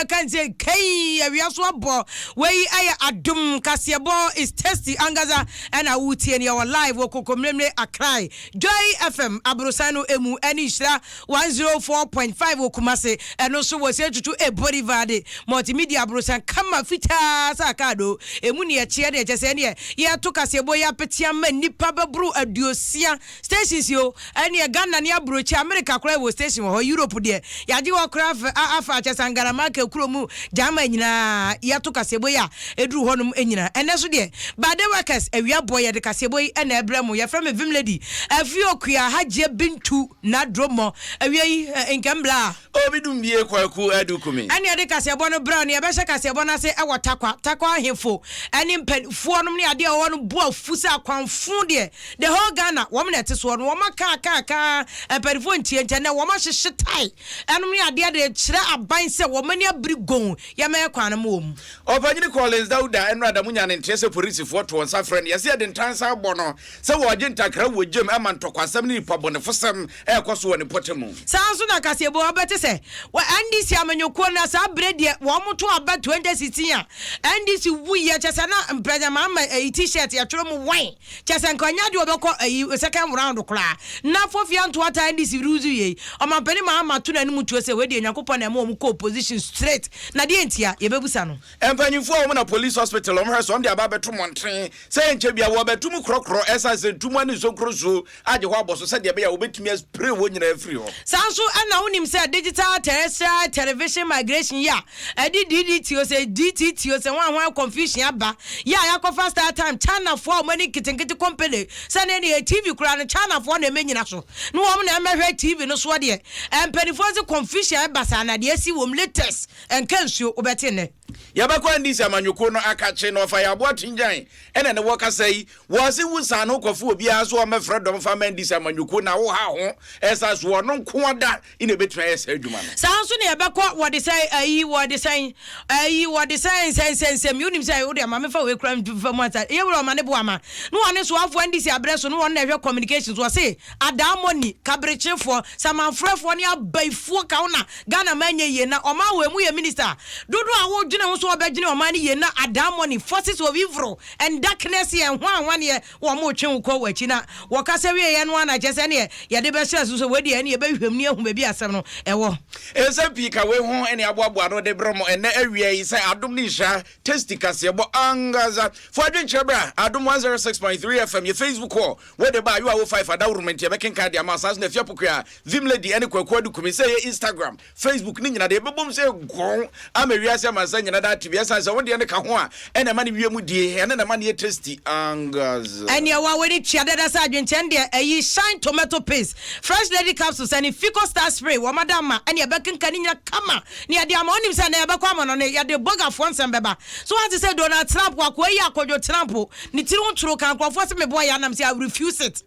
I can say K we also bo we Adom Kasiebo is tasty angaza and a wuti and your live wokokomlemle akrai Joy FM Abrosano emu enishra 104.5 Okumase and also was here to a body vade multimedia Abrosan kama fita sakado emu ni achia de chesenia ya to Kasiebo ya petia men nipa bebru aduosia stations yo and ya Ghana ni abrochi America kra wo station ho Europe de ya ji wo kra afa chesangara market kuromu jama nyina ya to Kasiebo ya edru honum enyina eneso de bade workers awia boy de Kasiebo yi na ebremu ya from vim lady Afia Pokua haje bintu na dromo awia yi enkembla Obidombie kwaku adu Kumi ani de Kasiebo no bra ne be she Kasiebo na se e takwa ahefo ani mpanfo no ne ade wo no bo afusa akwanfo de the whole Ghana wo me nete so no wo maka mpanfo ntie na wo ma hyehye tai eno ne ade de kire aban se wo mani abirigon ya me kwan mo mu Opanyini Collins Dauda enra da munya ne ntrese police fo to onsa friend yesi de ntansa abo no se wo je ntakra wo jem e man tokwasam ni pa bone fosam e koso wo ne potemu sanso na Kasiebo obete se wa ndisi amanyoko na sa brede wo moto aba 2016 a ndisi wuye chese na mpreja mama t-shirt ya tworo mu wine chese nkonya de obekọ second round kra na fofia nto ata ndisi ruzu ye o mampani mama to na nimu tuo se we de Nyankopon na mo ko position straight na de ntia ye bebusa no empanyimfo wo na police hospital o mhreso de aba beto montren se nche bia wo betum krokro esa se tumu ani so kroso age ho aboso se de bia wo betumi spray wo nyina afri ho sanso ana wonim se digital terrestrial television migration ya DDT o se DTT o se wan confusion aba ya yakofa start time channel 4 many kitinkiti company se na ne TV kura no channel 4 na menyina so no wo na mehwe TV no so de empanifo se confusion aba sa na de si wo latest enkansuo obete ne yabakwa ndisi amanyoko no akache no fa yabo atinjan ene ne woka sei wose wusa no kwafo obi aso o mefre dom fa mandisi amanyoko na wo ha ho esa so no nko ada ine betra esa adwuma no sanso ne yabakwa wode sei wode sei sensem unim sei wo de ma mefa we kram fa mo ata ye wo ma ne bo ama no one so afo ndisi abreso no one na hwe communications wo sei adamoni kabrechefo samanfrefo ne abaifo ka una Ghana manye ye na o ma we mu ye minister dodo awo dwene wo so obegene o ma ne ye na adamoni forces of evil and darkness ye hwan ye wo mo twen ko wachi na wo kasa we ye no na chese ne ye de be stress so we de ne ye be hwam ne ahum bi asem no ewo SMP ka we ho ene aboabo no de bromo ene awia yi se Adom ni sha tasty Kasiebo angaza for adwen chebra Adom 106.3 FM ye Facebook ho we de ba you are 5 adawurment ye beken ka dia masas na Afia Pokua vim lady ene kwaku adu Kumi se ye Instagram Facebook ni nyina de bebom se gon amawia se mansa nyina da tibia sa wo de ne ka ho a ene ma ne wiemu die ene na ma ne tasty angaza ene wa we tia dada sa adwen chen de ayi shine tomato paste fresh lady capsules and Fico Star spray wo madama ene beken ka ni nyina kama ne ade ama onim se na ye bekwa mo no ne ye de boga fo nsem beba so what say Donald Trump wa ko yi akojo Trump ni tiri nturo kan krofo se me boy anam say I refuse it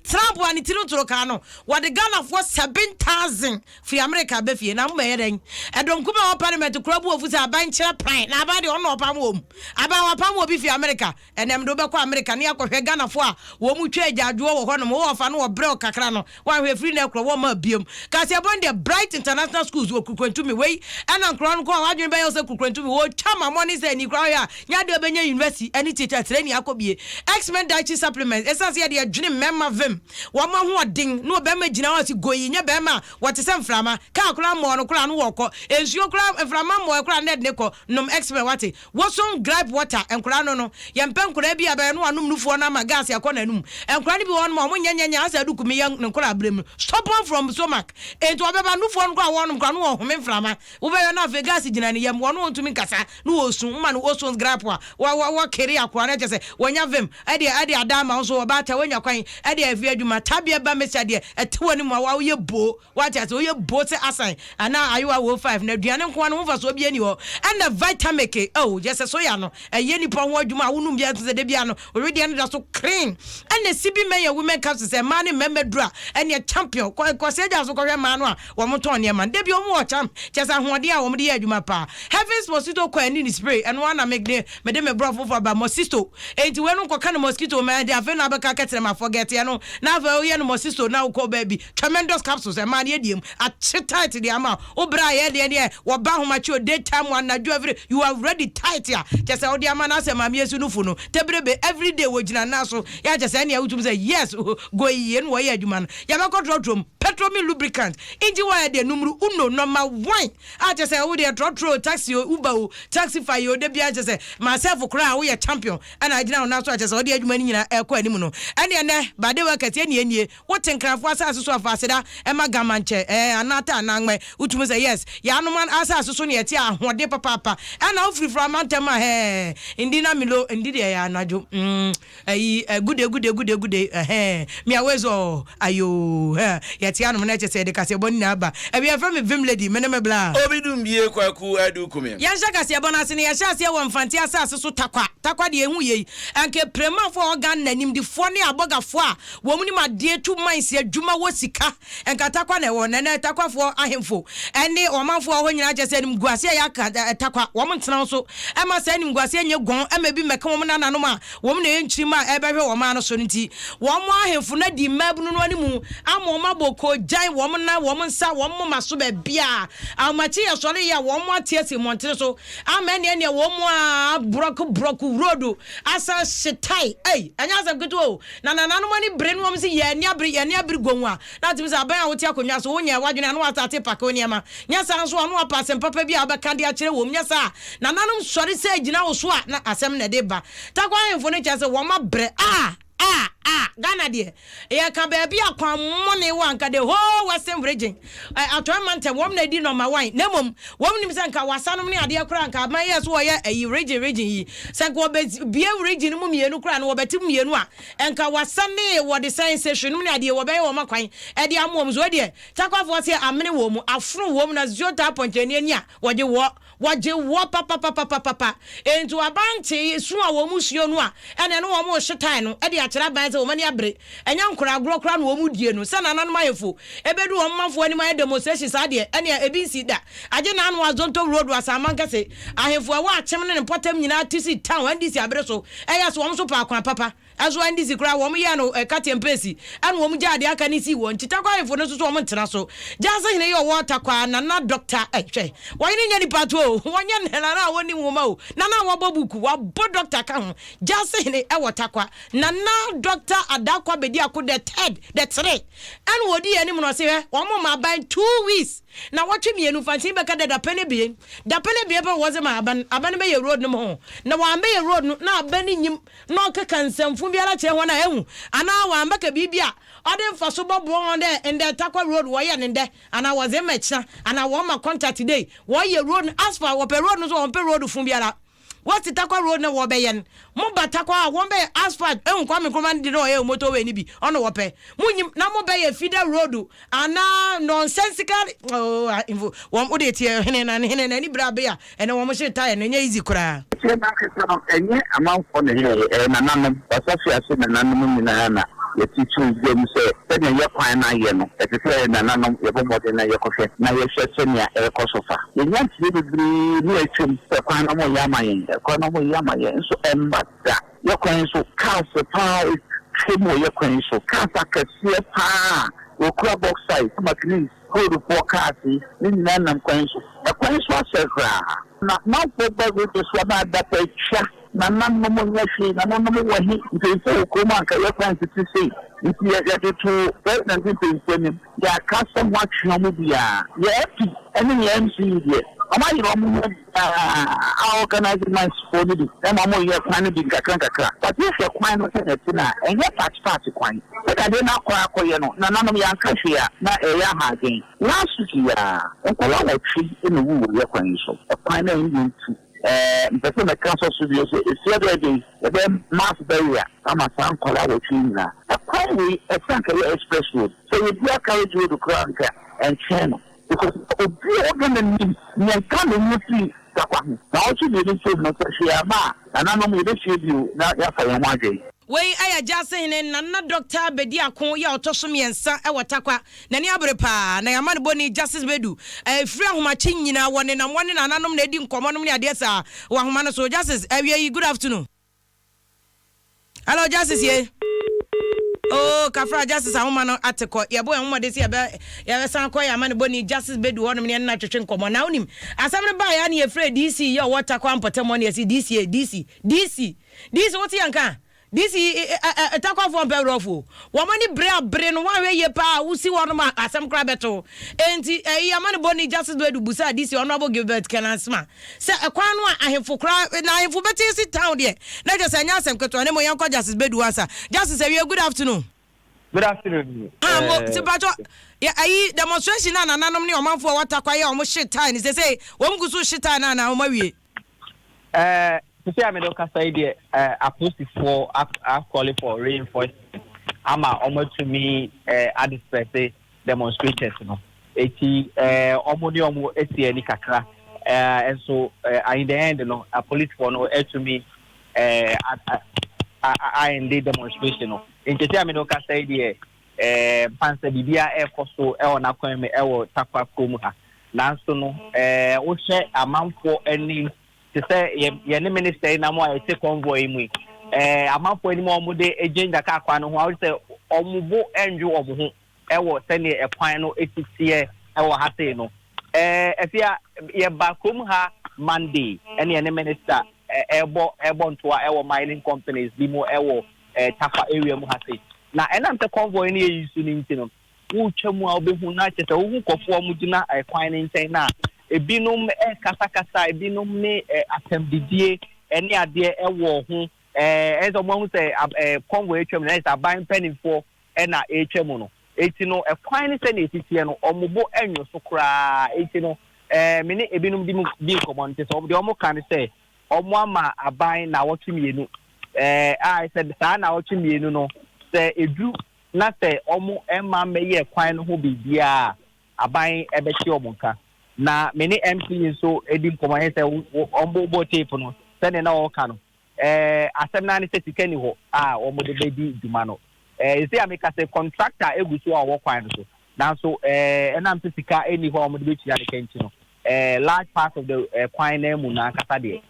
Trump wa ni tiri nturo kan no wa de Ghana for 7,000 fi America be fie na mbe yeden edom kuma wa parliament krobu ofu se aban kire pran na aba de ono opam wo aba wa pam wo bi fi America enem do be kwa America ne akohwe Ghana fo a wo mu twa adwajo wo ho no wo fa no wo bre kakra no wa hwe free na kro wo ma biem Kasiebo de Bright International Schools wo kukwantumi wei ana nkro no ko wa dwen be yo se kukwantumi wo chama money se ni kra ya nya de obenya university any teacher training akobie X-Men dietary supplements esase ya de adwene memma vim wama ho odin no be ma gina wasi goyi nya be ma wote se mframa ka kra mo no kra no woko ensuo kra mframa mo kra net ne ko nom X-Men wate woson gripe water enkra no yempen kra bi abe no anum nufuo na ma gas yakọ nanum enkra ni bi won mo nyanya asa du Kumi yan nkra abrem stop on from stomach ento abeba nufuo no kra wonum kra no wo home mframa wo be na fe gas gina ne yem wono ntumi nkasa no osun ma no osun gripe wa kere akwa na chese wonya vem ade adama so obata wonya kwan ade Afia adwuma tabia ba mesia de etewo ni mo wa ye bo what ase ye bo se asan ana ayewa wo 5 na aduane nko no mfa so bia ni ho and vitamin K just so ya no eye ni po ho adwuma wonum bia se de bia no already and da so clean and sibi men ya women cups say man memedura and ya champion ko se ja so ko hwe man no a wo mo ton ne man de bia wo champ just ahode a wo mo de adwuma pa heavens mosquito ko ani ni spray and one na make me de me brofo for ba mosquito enti we no ko kan mosquito man de afa na abeka ketere ma forget ya no na fa o ye no mosisto na ko baby tremendous capsules e man ye diem a tight the amount obra ye de wo ba ho macho daytime one na do every you are ready tight ya just say o de ama na say mama yesu no fu no tebrebe every day wo gina na so ya just say na utum say yes go ye no ye adwuma no ya be control petroleum lubricant engine wire de numru uno number 1 a just say wo de trotro taxi uber taxify yo de bia just say myself kra wo ye champion and I gina na so just say o de adwuma ni nyina e ko anim no ene ne ba de work enie wo tenkrafo asase so afaseda e magamanche anata anangme utum say yes ya no man asase so ne yeti ahode papa ana ofri from antema indina milo ndide ya anajo ayi good me awezo ayo yeti anu na chese de Kasiebo ni aba e be from vim lady meneme bla Obidombie kwaku adu Kumi ya sha Kasiebo na se ne ya sha se wo mfanti asase so takwa de ehu ye anke prema fo organ nanim di fo ne abogafo a wo mu ni ma de tu mansi adwuma wo sika enka takwa na wo na takwa fo ahemfo ene omanfo ho nyina chese nim guase ya ka takwa wo mu ntena so e ma se nim guase nye gon e ma bi meka wo mu na nanom a wo mu na enchiri ma e behwe wo ma no so nti wo mu ahemfo na di mabunu no ani mu amo ma boko jan wo mu na wo mu nsa wo mu maso ba bia amachi ye so le ya wo mu atiesi montere so amene ne wo mu a broku road asa shitai anya asem keto na nanom ani bre no wo mu si ye ni abri gonwa na timi sa ban a wo ti akonwa so wo nya wadwene no atate paka oni ama nya sa so anu apasem papa bia abaka de akire wo mu nya sa na nanom sori se gina wo so a na asem na de ba takwa enfo ne chase wo ma bre Ghana de ya ka ba bia kwa money wan ka de ho Western region atwamante wom na di number 1 nemom wom nim se nka wasanom ne ade kura nka ma yes wo ya region yi se nka bia region mu mienu kura no wobetim mienu a nka wasane wo de sensation mu ne ade wo be wo makwan e de amom zo de takwafo se amene wo mu afro wo mu na 0.9 ani a woje wo papa ento abanti su a wo mu suo no a ene no wo mu hyetan no e de akira ban se wo mani abre enya nkura agro no wo mu die no se na nanom ayefo ebedu wo manfo ani ma demonstration sa de ene ebi si da age na anu azonto road wasama nkase ahefo wa akyem ne potem nyina tisi town andi si abre so eya so wo so pa akwa papa aso andi si kura wo mu ye no katempesi anu wo mu jade aka ni si wo ntita kwa ahefo no so wo mu ntena so jasa hine yo water kwa na doctor hwe wo ni nya ni pato wonye na woni wo ma o na wo bobuku wa bo doctor ka ho jasa hine e water kwa na doctor adakwa bedi akode the 3 and wodi ani no se wo mo ma ban 2 weeks na watwe mienu fanti be ka da pene bie be wo ze ma aban be ye road no ho na wa be ye road no na aban nyim na ka kansamfu biara che ho na ehu ana wa mbaka bibia ode mfaso bobo on de ende takwa road wo ye nde ana wo ze mecha ana wo ma contact today wo ye road asphalt wo pe road no so wo pe road fu biara what takwa road na wo be yen mo batakwa wo be asphalt ehun kwa me kuma ndi no ye motor we ni bi ono wo pe munyim na mo be ye feeder road ana nonsensical info wo de tie hene na ni brabe ya ene wo mo she tire na nya easy kura enye amanfo ne ye na nanom wasafi ase na nanom nyina na ye teaching them say tanya ye kwan na ye no e say na nanom ye bomode na ye kofe na ye hwese ne e kosofa ye nya tie bibiri ni etwem kwan na mo ya mayen kwan na mo ya mayen so embada ye kwan so cars pa chemo ye kwan so cars akese pa wo kura box size makini hold for cars ni nanam kwan so e kwan so asekra na manfo bago to so ba da pecha na nanom mo nyashi na nanom wo hi nti ko ma ka ye kwan ti sei nti ya to president nti ya custom watch no mo bia ya epi ene ya MC die ama yiro mo organize my for me na mo ye kwan bi kakra but if you kwan no say na enye part kwan e ka de na akọ ye no na nanom ya nkahwe na e ya ha gen last week ya nkola wa twi ene wu ye kwan so kwan na nti mpese me council studio so it's the mass barrier ama san kola wo twina akwa a sanka express road so you do carry you to cranka and channel because obi organ ni kan no fi takwa na o chi dey so no so ya ma na no me dey you na ya fa yan waje wey aya jase ne na doctor bedi akon ya otoso miensa e watakwa na ni abre pa na yamane boni justice bedu free ahomachi nyina wone na wone na nanom na edi nkomonom ne ade sa wa ahoma no so justice good afternoon hello justice ye oh oh kafra justice ahoma no ateko ye boy ahoma de si ye san ko ya man boni justice bedu hono me na twetwe nkomo na onim asam ne ba ya na ye frɛ DC ye water kwa mpotem ne ye si DC what yanka this takwa for perofo womani bre no wan we ye pa usi wono ma asem kra beto enti yamane boni justice do busa this honorable Gilbert Kenansma se ekwan no ahefo kra na ahefo beti si town de na just anya asem keto ne mo yanko justice bedu asa justice we good afternoon. Good afternoon. Mo sipacho ya ayi demonstration na nanom ne omanfo watakwa ye omo shit time say wom gusu shit time na o mawie to say I'm not say a post for calling for reinforcement. I'm almost to me at this place demonstrators, you know. Omo eti kakra and so in the end, you know, a police for no to me I in the demonstration. In case I'm not say the pansa bibia e koso e ona kweme e wo takwa komu ha. Nanso no wo hye amanfo ani to say ye minister na mo take convoy mu amafo ani mo mo de agenda ka kwa no ho I say omubo enju omo ho e wo sene e kwan no etitie e wo hate no Afia ye bakom ha Monday ene ye minister ebo ntoa e wo mining companies bi mo e wo tafa area mu hate na enam te convoy ni yisu ni ntino wo twam a obehu na chete wo kofo mu gina kwan ni nten na ebinom kasa ebinom ne atembidie ene ade ewo ho ezo mo hu se convoy etwam na isa ban penifo na etwam no eti no ekwan ni se na etitie no omubo enyo so kra eti no me ne ebinom di community so de omo kan se omo ama aban na wotumienu I said sa na wotumienu no se edu na se omo ema meye kwan no ho bibia aban ebeti omo nka na many MC so edim komanye se ombo tape no se ne na o ka no asem na ne se tikani ho omo de bedi duma no say ameka se contractor eguso a wo kwan so na so enam se sika eni ho omo de betu ya de kenchi no large part of the kwan na mu na kasa de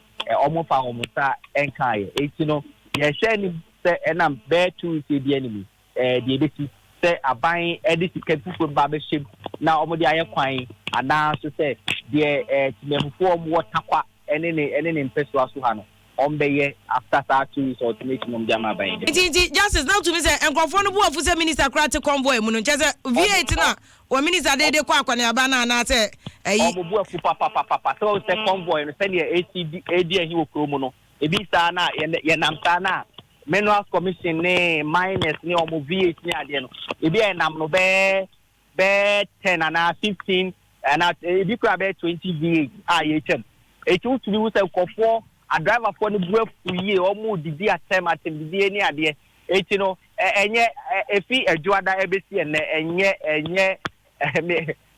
omo fa omo sa enkai eti no ye share ni se enam be to se bi enemy de beti se aban edi sika fufu ba be shim na omo de aye kwan ana so say de timemfo omo takwa ene mpeso aso ha no ombeye after that 2 weeks or to make mum jama ban de justice now to me say enkrofo no bu afu say minister krate convoy mu no nche say V8 na o minister de kwa akwane aba na na say omo bu afu papa so say convoy no say the AD ahi wo kromo no ebi sa na ye nam sa na minerals commission ne miners ne omo V8 ne ade no ebi e nam no be 10 and 15 and ebi kura be 20 V8 IHM etu to be we say kofo a driver for the breath ye omo didi atem didi ni ade eti no enye efi adwada ebesi enye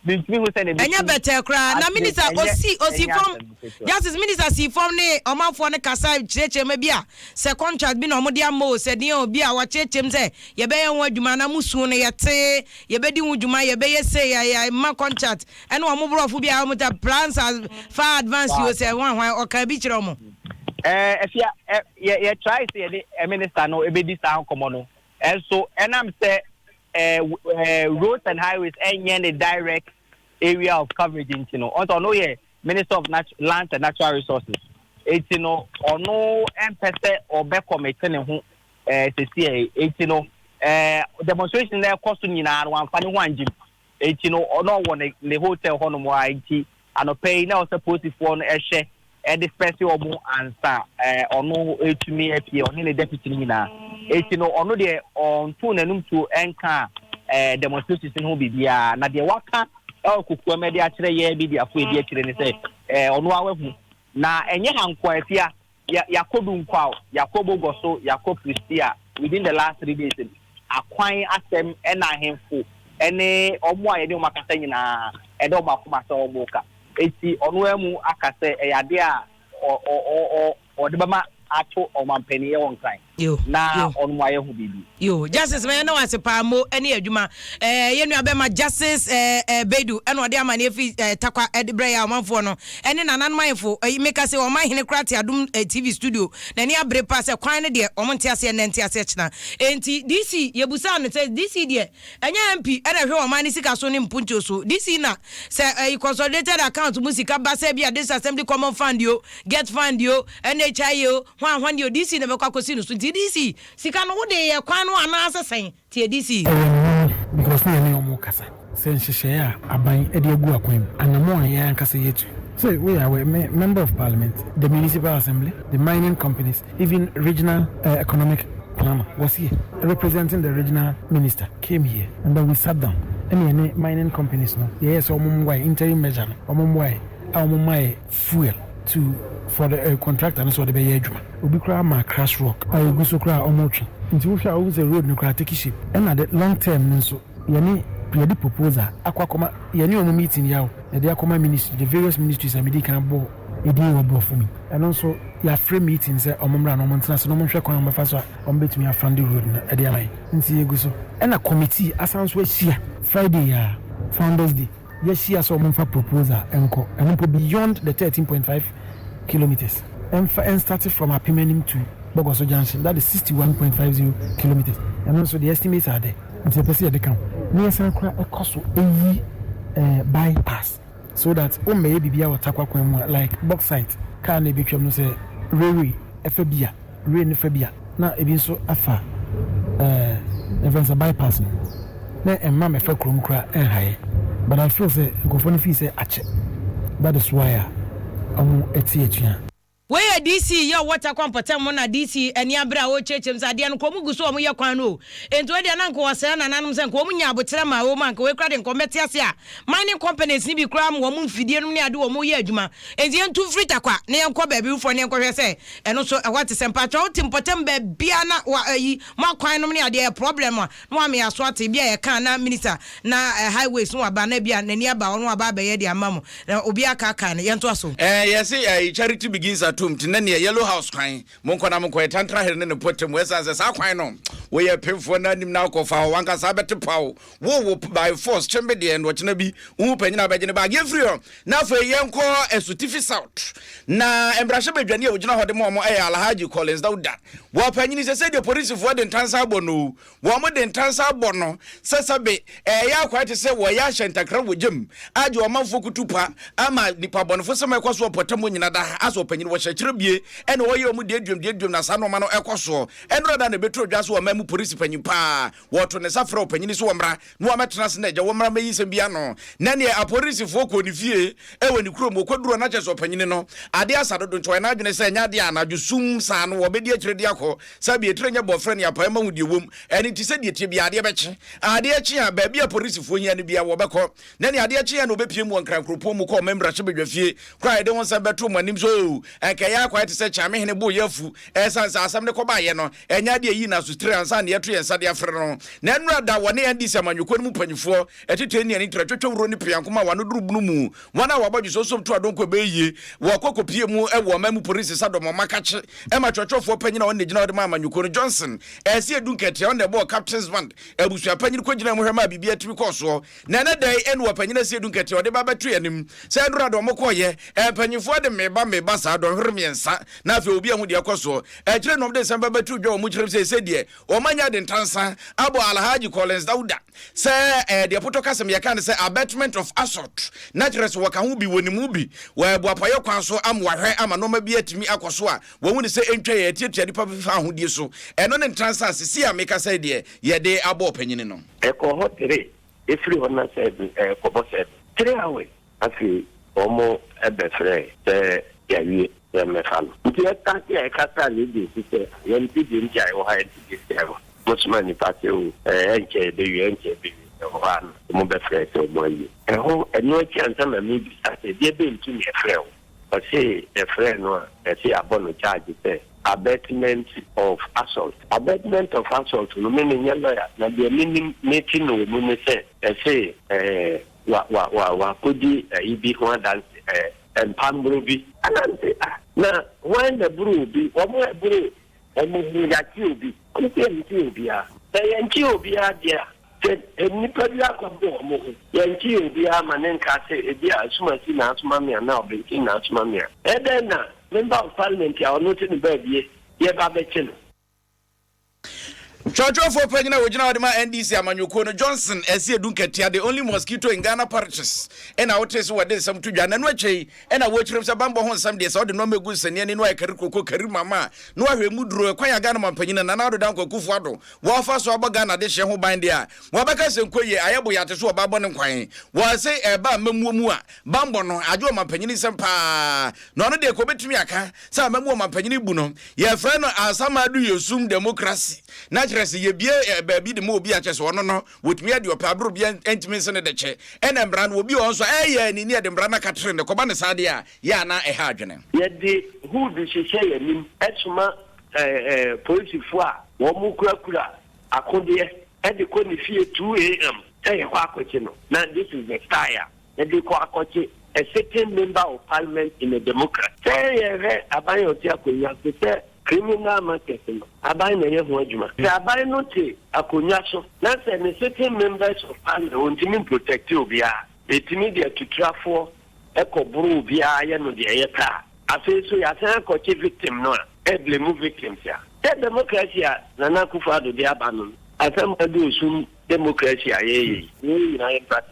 bintimi hu sene enye better kra na minister osi form justice minister si form ne omanfo ne kasa cheche ma bia se contract bi na omo dia mo se ne obi a wa chechem se ye be ye ho adwuma na musu ne yete ye be di ho adwuma ye be ye say ya ma contract ene omo brofo bia omo ta plans as far advance you say wan o ka bi kire omo Afia ye try say the minister no ebedi sa komo no and so enam say roads and highways enye the direct area of coverage you know also no ye minister of land and natural resources you know ono empese obe committee ne ho say you know demonstration there cost nyina no amfa ne ho anjim you know ono won the hotel ho no mo IT anopay na o suppose for no ehye the special omo answer ono etumi apie oni ne deputy nyina you know ono de on to nanum to enka demonstration ho bibia na de waka okuku me de akire ye bi de afo edi akire ne say ono awahu na enye hanko afia yakodu nkwa yakobo goso yakop christia within the last 3 days akwan asem na ahemfo ene omo a ye de makasa nyina edo makoma so omo ka eti onu emu akase eyade a o de bama ato o mampani e won kan na on waye hu bibi yo justice me no wase pa mo ene adwuma ye nua be ma justice bedu ene ode ama ne fi takwa edbre ya omanfo no ene nanan manfo meka se o man hene krate Adom TV studio na ne abre pa se kwan ne de o monte ase ne nte ase chena enti DC yebusa no se DC de enya MP ene hwe o man ne sika so ne mpuncho so DC na se consolidated account musika ba se bia this assembly common fund yo get fund yo NHI yo hwan yo DC ne be kwakosi no so DC sika no wo de ye kwan no anasa sen tie DC because na ne omo kasa sen hihye a aban e de agu akwan anamo an yan kasa yetu. So we are member of parliament, the municipal assembly, the mining companies, even regional economic planner was here representing the regional minister came here and then we sat down. Any mining companies no yes interim measure fuel for the contractor and so the be adwuma obi kra ma crash rock I go so kra omochi nti wo hwa wo the road no kra take ship and at the long term nso yeni the proposal akwakoma yeni omo meeting yawo the akoma ministry the various ministries amidi kan bo edi wo bo for me and also ya free meeting say omomra no montana so no monhwe kwan mbefa so ombetumi afande road no edi amai nti yegu so and a committee asanso ahia Friday ya founders day yes here so omfa proposal enko and beyond the 13.5 kilometers and started from Apimenim to Bogoso Junction, that is 61.50 kilometers. And also the estimates are there. And so they come near San Cra a cost bypass so that may be our takwa like bauxite, can be become say railway, FBA, rain FBA. Now it been so afa events a bypass. Then and mamma for cra and high. But I feel say go for the fee say ache. That is why where DC your water competent mona DC eni abra o chechem sa de no komu guso omo ye kwan no ento de na nko wase na nanum se nko omu nya abotere ma o man ko we kra de nko meti ase a mining companies ni bi kra mo omu mfidie no ne ade omo ye adwuma enti entu free takwa ne enko ba bi ufo ne enko hwe se eno so what is empatry o timpotem ba bia na yi mo kwan no ne ade problem a no am ya so ate bia ye kan na minister na highways no aba na bia na ni aba no aba ba ye de amamo na obi aka kan ye nto aso yes charity begins at home tinane yellow house kwan monko na monko tantra here ne potem wesa sa kwan no we ye pemfo na nim na kofa wanka sa bete pawo wo by force chembe de ndo chena bi hu panyina ba gene ba ge free na fa yenko esutifi south na embrashe badwane ogina hode mo Alhaji Collins Dauda wo panyini se de police fo de ntansa bono wo mo de ntansa bono sesabe ya kwa te se wo ya hyentakra wo gem aje o manfo kutupa ama nipa bonfo se mekoso potem nyina da aso panyini wo hyekire bie ene wo ye o mu de dwom na sa no ma no ekoso enro da na betro dwa so wo mamu police panyin pa wo to ne safra o panyini so wo mra no wa metena se na eja wo mra mayi se bia no na ne a police fo ko ni fie ewe ni kuro mo koduro na cheso panyini no ade asado do ntwa na adwene se nya de anadwo sum sa no wo be de akire de akọ sabi etrenya boyfriend ya pa ma hu de wom eni ti se de tie bia ade beche ade achi a ba bia police fo hia ne bia wo bekọ na ne ade achi a no be pie mu nkran kropo mu ko membra che bedwa fie kra de won sa beto mu anim so enka ya kwa te se chame hene bo yafu esansa asam ne ko ba ye no enya de yi na so tre ansa ne yeto yensa de afre no na enura da wone andi samanyuko mu panyifo etete ni ani twetwe wuro ni piankoma wa no durubunu mu wana wa badwo so so to adonko be yie wo kokopie mu e wo mamu police Adom makache e ma twetwofo panyina won ne gina wode ma amanyuko no Johnson esi edunkete on the ball captain's band ebusua panyina ko gina mu hwema bibia timi koso na na dai enu wa panyina esi edunkete wode ba betu yanim se enura da omokoye panyifo de meba sa do hwemiensa na afi obi ahu de akoso kire nom de samba betu dwo mu kire se de o manya de ntansa abo Alhaji Collins Dauda se de poto kasem ya kan se abatement of assault naturally waka hu bi woni mu bi wa bo apaye kwan so amwahwe ama no ma bi atimi akoso a wo hu ni se entwa ye tietia dipa fa ahodie so eno ne ntansa sisi a meka se de ye de abo panyini no ko hotere efri hona se ko bo se 3 hours afi omo ebefre se ya wi ya mefalo nti atati e kata le de se ya nti de nja e wo ha nti de se Mosman ni pate o enche de yu enche be o han mo be frɛ se o mo yi ho eno chi ansa na mi bi ate de be ntu ni frɛ o say the friend no say abono charge say abatement of assault no meaning lawyer na the meeting no we say wa kodi ibi ho dance and pambro bi and say na when the bro bi o mo bro omo ya ti obi o se ti obi a e nti obi a dia nipa bi akɔbɔ ɔmo ho yɛnti obi ama ne nka sɛ ebi a asomasi na asoma mea na ɔbɛnti na asoma mea ɛdɛn na member of parliament a ɔno te ne baabie yɛba bɛkye no Church for Pagina, original NDC Amanyuko Johnson, as you don't get the only mosquito in Ghana parishes. And I would test what there's some to Jan and Wache, and I watch Bambo on some days, all the normal goods and any no Karuko Karimama, no Remudro, Quaya Ghana Penina, and another down Kufado, Wafa Swabagana, the Shahu Bindia, Wabakas and Koye, Ayaboyata Babon and Quine, was say a Bamumua, Bambono, Adoma Penini Sampa, none of the Kobetumiaka, some Mamma Penini Buno, your friend as some do you assume democracy. Ye be baby the mo be a chess one no with me your pabro be intimacy in the chair and brand will be also ni near the brana catrin the cobana sadia ya na e hadwene yet the who do she say him etuma police for wo mu kura akode e de ko ni fie 2 a.m. say kwa akoche no now this is the style e de ko akoche a certain member of parliament in a democrat say abayo ti akonya say criminal market abai na yehu adwuma se abai no te akonya so na se ne certain members of parliament ontimi protect obia etimi de tutrafo ekoburu obia ye no de yeta afi so ya san ko victim no e blame victims ya the democracy na na kufa do de abanu asam adu osum democracy ye na ye party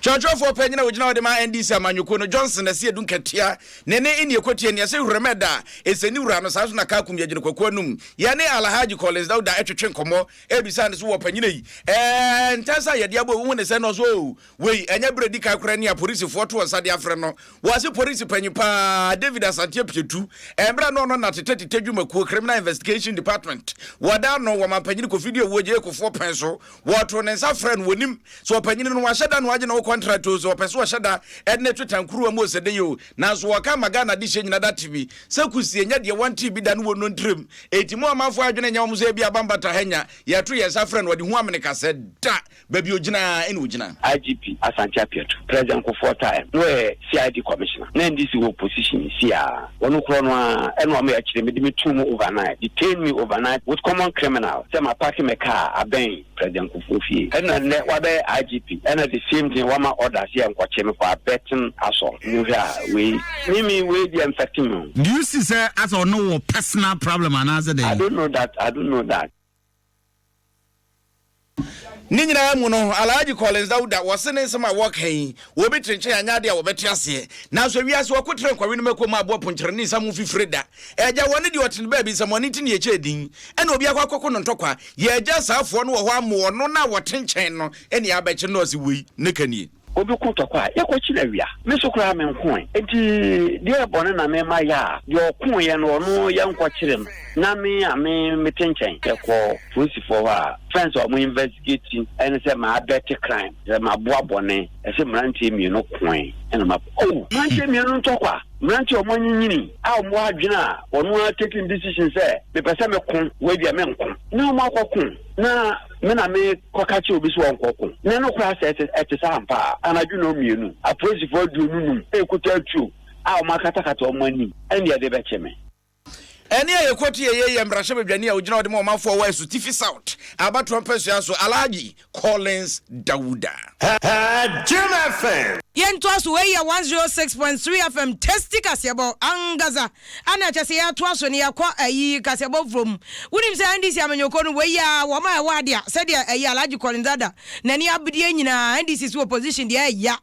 Church for Penina, which now the man NDC Amanyuko Johnson, as you don't get here, Nene in your quotidian, yes, remember, it's a new run of Sasuna Kakum Yajukokonum, Yane Alahaji calls out the Etchin Como, every son is Wapani, and Tassa Yadiabo woman is an also, we and every Dicacrania police for two Sadia Freno, was a police Penupa, David as Antiepu, and Brandon not to Tejuma criminal investigation department. What down no one Peninico video would you for pencil, what on as a friend with him, so Penin was shut down Wajan contractors or Pesua Shada, and Network and Crew Mose de you. Now, so I come again addition in that TV. So could see yet your 1 TV done would not trim. 80 more months for Musebia Bamba Tahena, ya 3 years after what the woman said, da, baby Ujina in Ujina. IGP Asancha Pietro, President for time, no CID commissioner. Then this is opposition, Sia, one Crona, and one may actually made me 2 overnight, detain me overnight with common criminal. Some are parking my car, a bang, President Kufufi, and then what IGP, and at the same time, one orders here and watch him for betting assault. We the infecting. Do you see, sir, as or no personal problem another day? I don't know that. Nina Muno, Alaji Collins, that was sending some work. Hey, we'll be trenching and Yadia will bet us. Now, so we are so good trunk when we make my boy Puncherni, some movie Freda. And I wanted you to baby someone eating your chading, and Obia Coconut Toka. Ye just have one more, no now what channel, any I bet you know, we, Nickany. Obukuta kwa yakochileria mesokura menkoe enti dia bone na me maya yo kun ye no no yankwachire no na me ame metenchen ekwo police for wa friends of me investigating and say my dirty crime my boa bone e say mrantie mi no koe and ma mrantie mi no ntokwa mrantie o monyini a mo adwena ono taking decision say me pese me kon we dia me nkon na mo akokon na me na me kokachi obi so nkokon na no kra say sampa anaju no mienu a police for do nunu e kutatu a ma katakata o mani and ya de be cheme Any a quote ye embrashe bedwani a ugina de mo manfo wa su tifi south aba trompesua so Alaji Collins Dauda Jim FM Yento aso we 106.3 FM testi Kasiebo angaza ana chese ya to aso ne yakwa ayi Kasiebo from wunim se NDC amanyoko no we ya wo ma wa dia se dia ayi Alaji Collins Dauda na ni abide nyina NDC so opposition dia ya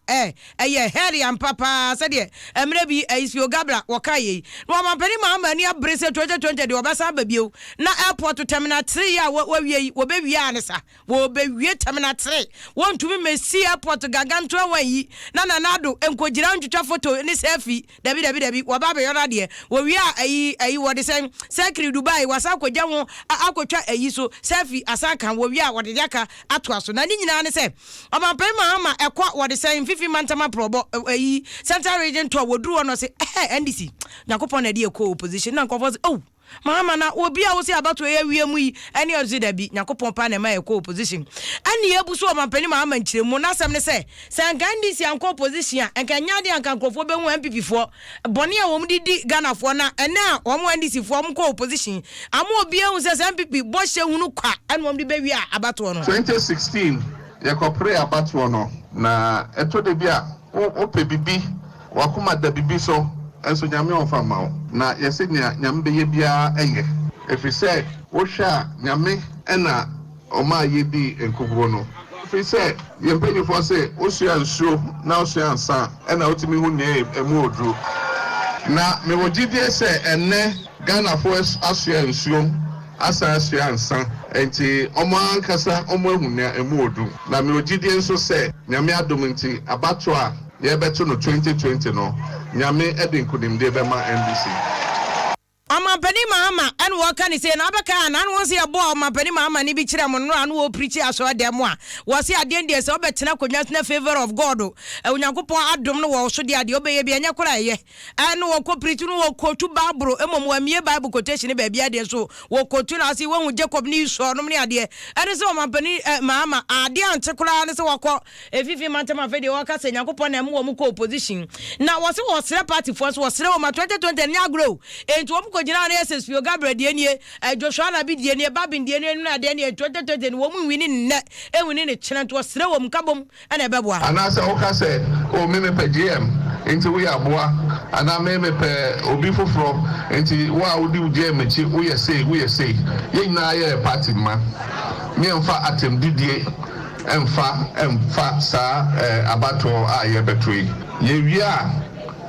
ayi heri am papa se dia emre bi ayi sio gabra wakaye no amampani ma ni abrese 2020 de obasa babio na airport terminal 3 ya wo be wi anesa wo be wi terminal 3 won to me see airport gaganto wayi na nanado enkogira ntwitwa photo ni selfie dabi wo ba be yona de wo wi ayi wo de sen secret Dubai wasa akogya ho akotwa ayi so selfie asaka wo wi wo de jaka ato aso na ni nyina ne se omampan mahama ekwa wo de sen fifi mantama probo ayi central region to wo duru no se NDC nakopon na de ekọ opposition na nkofo oh mama na obi a wo se abato ye wiemu yi ene ozida bi nyakopon pa na ma ye ko opposition ene ye buso mampani mama nchiremu na asem ne se sangandi si anko opposition a enka nyade anka nkrofo be hu MPP fo bone a wo mdidi Ghana fo na ene a wo mo ndisi fo mo ko opposition amo obi ehun se MPP bo hye hunu kwa ene wo mdi be wi a abato no 2016 ye ko pray abato no na eto de bia o pe bibi wakoma da bibi so enso nyame onfa ma na yese nyame be ye bia eye efise wo hwa nyame ena oma ye di enkubuo no efise ye mpanyi fo se osua nsuo na osua ansa ena otimi hu ne emu odru na me wogidie se enne Ghana fo asua nsuo asa asua ansa enti omo ankasa omo ehu ne emu odru na me wogidie nso se nyame adom nti abato a ye beto no 2020 no nyame edin kunimde be ma NBC Amampani mama and walk ni say na beka na won say abo amampani mama ni bi kire mo no anu wo preach aso dem a wo say ade ndie say obetena konwa na favor of God onyankopon adom no wo so de ade obeye bi enya kora ye anu wo ko preach no wo kotu bible emom wa mie bible quotation ba bia de so wo kotu na say wo hu Jacob ni so no ne ade ene say amampani mama ade ante kora ne say wako efifi mantama fe de wo ka say nyankopon na mo ko opposition na wo say wo sere party for so wo sere wo ma 2020 nya grow enti wo Jina na SSP Gabriel die Joshua na bi die nie Babin die nie na de nie 2020 wo mu wini nne ewini ne kyena to sere wo mkabom ana ebeboa ana se o ka se o me pe GM enti we aboa ana me pe obi foforo enti wa odi GM chi wo ye sei ye nyina ye party ma me mfa atem didie emfa sa abato a ye betui ye wia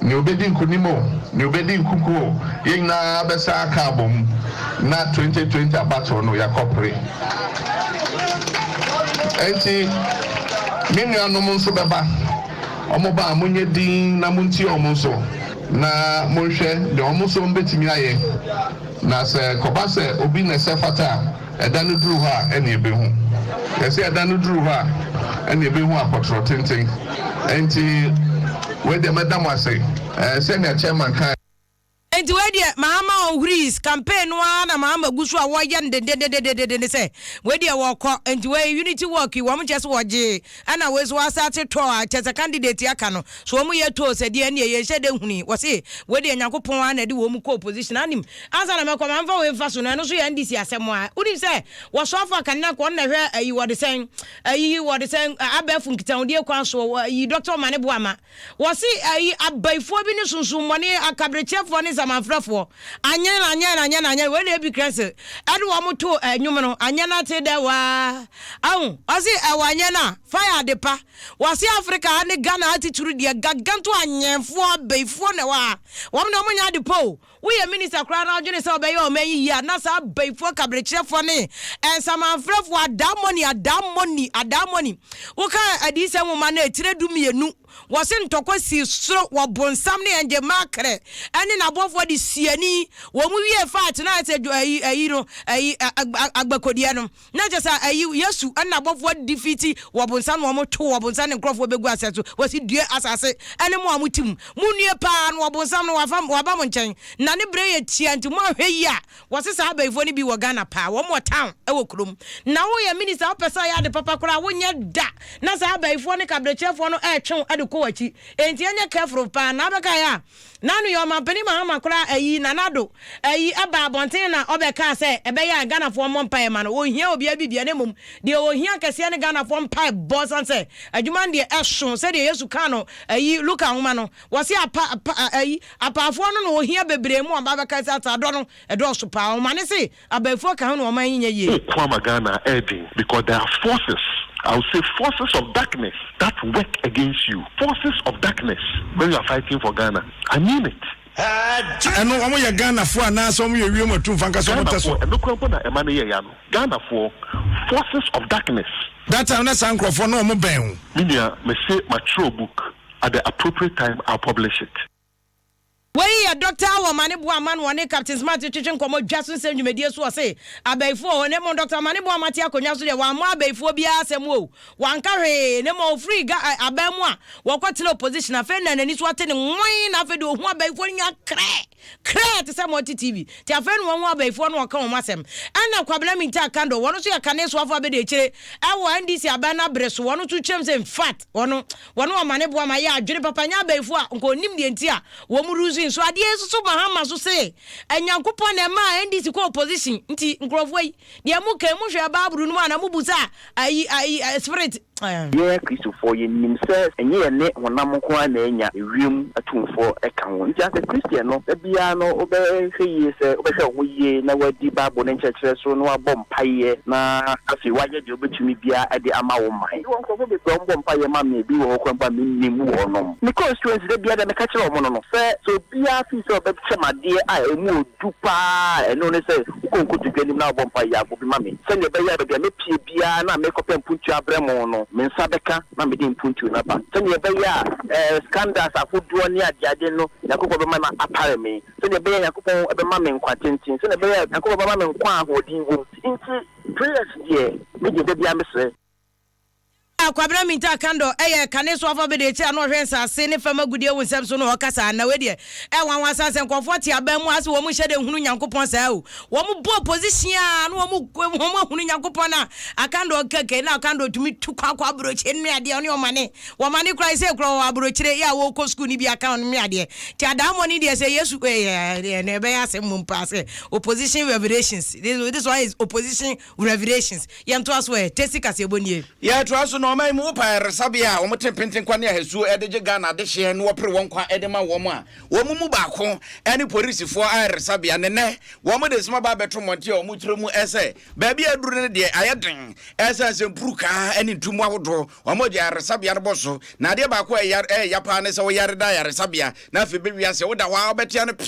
ni obedi nkunimo ni obedi nkukuo yina besa aka bom na 2020 abato no yakopre enti minnu anom nso beba omoba amunye din na munti omonso na monhwe de omonso mbetimi aye na se koba se obi na se fata edanu duru ha ene ebehu yesi edanu duru ha ene ebehu apotro tenten enti where the madam was say, send a chairman kind. Enti we de mama on Greece campaign wa na mama gusu a wo ye de say we de wo ko enti we unity work wo mo chese wo je ana we so asate to a chese candidate aka no so mo ye to se de ne ye hye de huni wo se we de nyakopon ana de wo mu ko opposition anim asa na me ko man fa we fa so no so ye ndisi asem a udi se wo so fa kan na ko na hwe ayi wo de sen abefu nkitan de kwa so ayi doctor mane boama wo se ayi abaifo bi ne sunsun mo ne akabrechefo ne manfrafo anya we le bi krese ade wo moto nwum no anya na te da wa awu osi ewanya na fire de pa wasi Africa ne Ghana attitude de gaganto anyemfo abaifo ne wa wo na mo nya de po we ye minister kra na odwene se obeye o mayi ya na sa abaifo kabrechefo ne ensamanfrafo adamoni wo ka adise nwoma na etire dumienu wose ntokwa si soro wo bonsam ne enje makre ene na bofo de siani wo mu wie fat na se agbakodiye no na je sa yesu na bofo defeat wo bonsam wo moto wo bonsam ne nkrofo begu aseto wose due asase ene mo amutim mu nue pa no wo bonsam no waba mo nchen na ne bre ye tia nti mo ahwe yi a wose sa abaifo ne bi wo Ghana pa wo mo town e wo krom na wo ye minister opesa ya de papa kora wo nye da na sa abaifo ne kabrechefo no etwen ko wachi enti anya careful pa na beka ya nanu yo mampani mama kura nanado aba abonten na obeka se ebe ya Ghana fo mompa ma no ohia obi abibia ne mum de ohia kase ne Ghana fo mpa boss anse adwuma de ehso se de Yesu kan no luka homa no wose apa fo no ohia bebre mu aba beka se atado no edo so pa o mane se abafo kan no o man nya ye Kwama Ghana because there are forces, I would say forces of darkness that work against you. Forces of darkness when you are fighting for Ghana. I mean it. And no one Ghana for now, some you will to Ghana for forces of darkness. That's another uncle for no more bang. Media may say my true book at the appropriate time I'll publish it. Wey a doctor wa mane boa man one Captain Smart twetwe nkomo dwaso nsem dwumedie so say abaifo ne mo doctor mane boa mate akonya so de wa mo abaifo bia asem o wanka hwe ne mo free ga abamu a wokotena opposition afa na nani so atene nwan na afa de ohu abaifo nya kre te say mo TV te afa no wo abaifo no ka mo asem ana kwabla minta kando wono so ya kane so afa abede kire e wo NDC abana breso wono to twem say fat wono mane boa ma ya adwene papa nya abaifo a nko nim de ntia wo mu so ade so Bahama so say enyankopon na ma NDC ko opposition nti nkrofo yi de mu kan mu hwe baaburu no na mu busa ai spirit yeah Kristo for you nim say enye ne honam ko na enya ewiem atumfo eka ho nti ase Christian no bia no obehwe say obehwe ho yie na wadi Bible ne nkyekere so no abom paye na afi waje de obetumi bia ade ama wo man won ko be ko bom paye ma me bi wo ko mpa me nim wo no me constituency de bia de me ka kire wo no say so bia fi so be chemade a emu odupa eno ne say ko nkutu gani na bom paye agobi ma me se ne be ya bia me pie bia na me ko pempuntu abremo no mensabeka na me din puntu na ba se ne be ya scandals afoduo ne adiade no yakobo be ma apare me se ne be ya yakobo be ma me nkwatentin se ne be ya yakobo be ma me nkwa ahodin wo nti prayers die me de bia me se akwabra minta kando kane so afa bede chi ano hwensa ase ne fama gudie wo nsem so no okasa na we de wan wasanse nkofo ti abamu ase wo mu hyede hunu nyankopon saa o wo mu bo position a no wo mu hunu nyankopon na akando keke na akando tumi tukwa abrochi ne ade oni wo mane krai se kro abrochire ya wo ko school ni bi account me ade ti adamo ni de se yesu ne be ya se mumpa se opposition revelations this one is opposition revelations yento aso tesi Kasiebo nie ya to aso no mai mu pa resabia o mutempenten kwa ne ahesu edeje Ghana de hye no wopre won kwa edema wo mu a wo mu baako ene polisifo a resabia ne wo mu de sima ba beto monte o mu kire mu ese ba bia duru ne de ayeden ese sempuruka ene ntumu awodo wo mu je resabia no boso na de baako ya pa ne se wo yare da ya resabia na fe be wiase wo da wa betia no piu